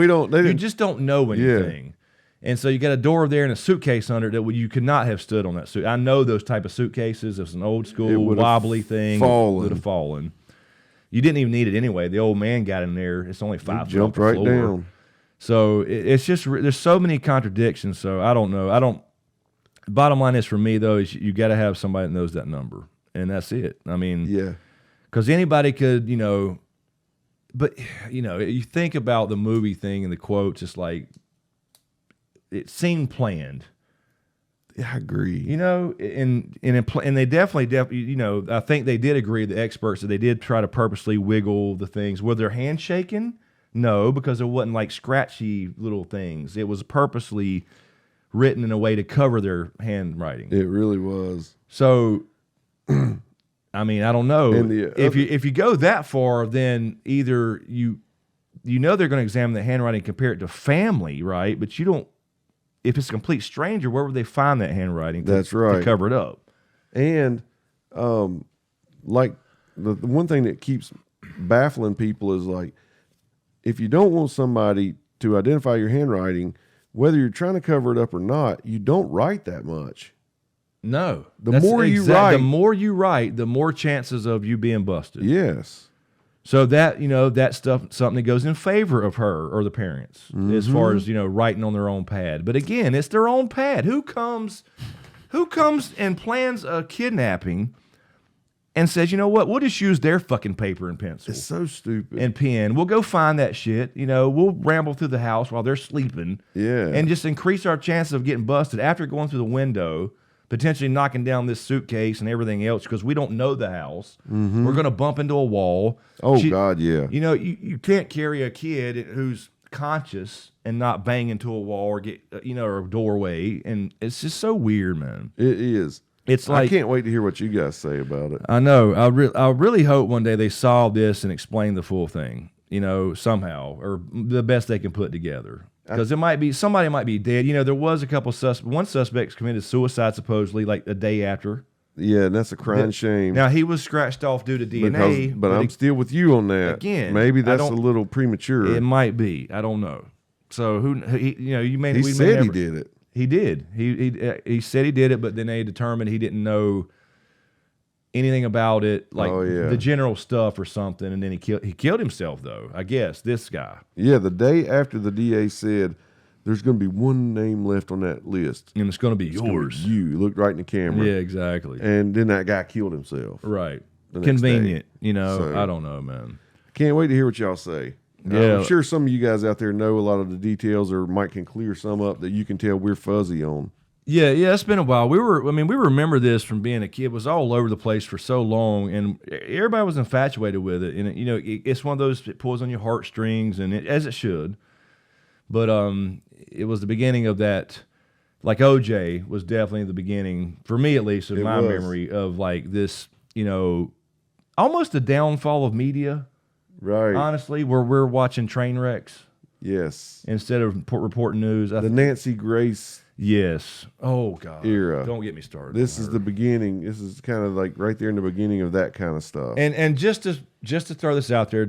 You just don't know anything. Yeah. And so you got a door there and a suitcase under it that you could not have stood on that suit. I know those type of suitcases. It's an old school wobbly thing. Would have fallen. You didn't even need it anyway. The old man got in there. It's only 5 foot jumped off the right floor. down. So it's just there's so many contradictions. So I don't know. Bottom line is for me though is you got to have somebody that knows that number, and that's it. I mean, yeah. Because anybody could, but, you think about the movie thing and the quotes, it's like, it seemed planned. Yeah, I agree. And they definitely, I think they did agree, the experts, that they did try to purposely wiggle the things. Were their hands shaking? No, because it wasn't like scratchy little things. It was purposely written in a way to cover their handwriting. It really was. So... I mean, I don't know. If you go that far, then either they're going to examine the handwriting, compare it to family, right? But you don't. If it's a complete stranger, where would they find that handwriting? To cover it up. And like the one thing that keeps baffling people is like, if you don't want somebody to identify your handwriting, whether you're trying to cover it up or not, you don't write that much. No. The more you write, the more chances of you being busted. Yes. So that, that stuff, something that goes in favor of her or the parents as far as, writing on their own pad. But again, it's their own pad. Who comes and plans a kidnapping and says, you know what, we'll just use their fucking paper and pencil. It's so stupid. And pen. We'll go find that shit. We'll ramble through the house while they're sleeping. Yeah. And just increase our chances of getting busted after going through the window, potentially knocking down this suitcase and everything else because we don't know the house. Mm-hmm. We're going to bump into a wall. Oh, God, yeah. You can't carry a kid who's conscious and not bang into a wall or get, or a doorway. And it's just so weird, man. It is. It's like, I can't wait to hear what you guys say about it. I know. I really hope one day they solve this and explain the full thing, somehow, or the best they can put together. Because somebody might be dead. There was a couple one suspect committed suicide supposedly like a day after. Yeah, and that's a crying shame. Now he was scratched off due to DNA, but I'm still with you on that. Again, maybe that's a little premature. It might be. I don't know. So He said he did it. He did. He said he did it, but then they determined he didn't know anything about it, like the general stuff or something, and then he killed himself though. I guess this guy. Yeah, the day after the DA said there's going to be one name left on that list, and it's going to be yours. You looked right in the camera. Yeah, exactly. And then that guy killed himself. Right. Convenient. So, I don't know, man. Can't wait to hear what y'all say. Yeah. I'm sure some of you guys out there know a lot of the details, or Mike can clear some up that you can tell we're fuzzy on. Yeah, it's been a while. We remember this from being a kid. It was all over the place for so long, and everybody was infatuated with it. And it's one of those that pulls on your heartstrings, and as it should. But it was the beginning of that. Like OJ was definitely the beginning for me, at least, in my memory of like this. Almost the downfall of media. Right. Honestly, where we're watching train wrecks. Yes. Instead of reporting news. The Nancy Grace. Yes. Oh God. Era. Don't get me started. This is the beginning. This is kind of like right there in the beginning of that kind of stuff. And just to throw this out there,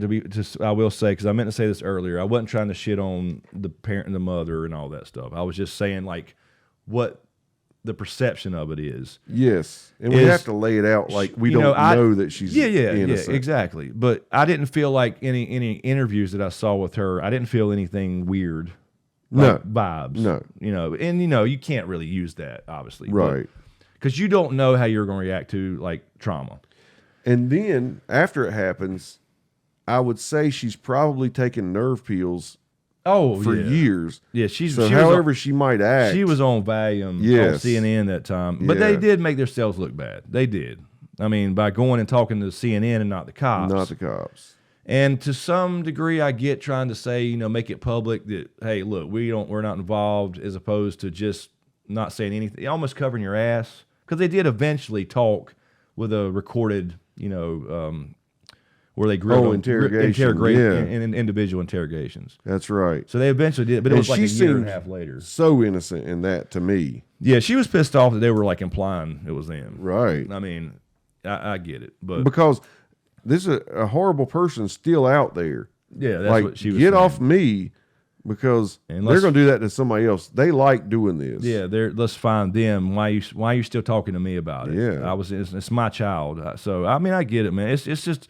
I will say, because I meant to say this earlier, I wasn't trying to shit on the parent and the mother and all that stuff. I was just saying like what the perception of it is. Yes, and we have to lay it out like we don't know that she's innocent. Yeah, exactly. But I didn't feel like any interviews that I saw with her, I didn't feel anything weird. Like vibes. No. And you can't really use that, obviously. Right. Because you don't know how you're going to react to like trauma. And then after it happens, I would say she's probably taken nerve pills for years. Yeah, however she might act. She was on Valium on CNN that time. But they did make themselves look bad. They did. I mean, by going and talking to CNN and not the cops. Not the cops. And to some degree, I get trying to say, make it public that, hey, look, we're not involved, as opposed to just not saying anything, almost covering your ass. Because they did eventually talk with a recorded, where they grilled in individual interrogations. That's right. So they eventually did, but it was like a year and a half later. So innocent in that to me. Yeah, she was pissed off that they were like implying it was them. Right. I mean, I get it, but because this is a horrible person still out there. Yeah, that's what she was get saying. off me, because they're going to do that to somebody else. They like doing this. Yeah, let's find them. Why are you still talking to me about it? Yeah, it's my child. So I mean, I get it, man. It's just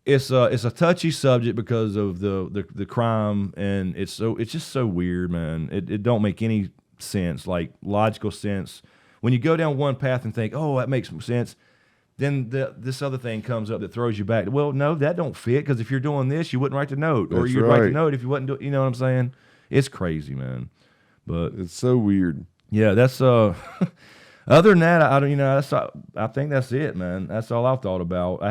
it's a touchy subject because of the crime, and it's just so weird, man. It don't make any sense, like logical sense. When you go down one path and think, oh, that makes sense, then this other thing comes up that throws you back. Well, no, that don't fit, because if you're doing this, you wouldn't write the note, or you'd write the note if you wasn't doing. You know what I'm saying? It's crazy, man. But it's so weird. Yeah, that's other than that, I don't. I think that's it, man. That's all I've thought about.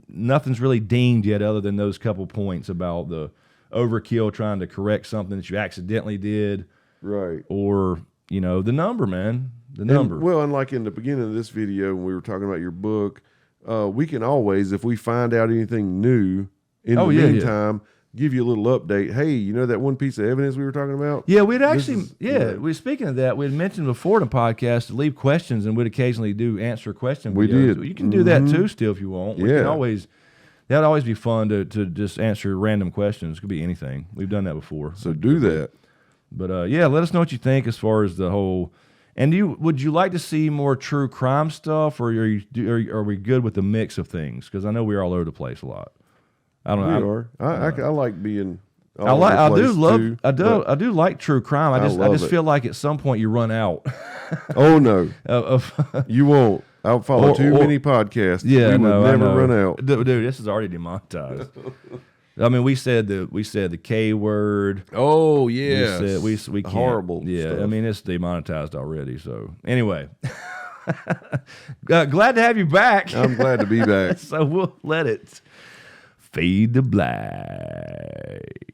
Nothing's really dinged yet, other than those couple points about the overkill, trying to correct something that you accidentally did, right? Or the number, man. The number. And like in the beginning of this video, when we were talking about your book, we can always, if we find out anything new in the meantime, give you a little update. Hey, that one piece of evidence we were talking about? Yeah, we'd actually, speaking of that, we had mentioned before in the podcast to leave questions, and we'd occasionally answer question videos. We did. You can do that too still if you want. We can always, that'd always be fun to just answer random questions. It could be anything. We've done that before. So do that. But let us know what you think as far as the whole. And would you like to see more true crime stuff, or are we good with the mix of things? Because I know we're all over the place a lot. I don't know. I like being. I do like true crime. I just feel like at some point you run out. Oh no, you won't. I'll follow too many podcasts. Yeah, we would never run out. Dude, this is already demonetized. I mean, we said the K word. Oh yeah, we can't. Horrible. Yeah, stuff. I mean, it's demonetized already. So anyway, glad to have you back. I'm glad to be back. So we'll let it fade to black.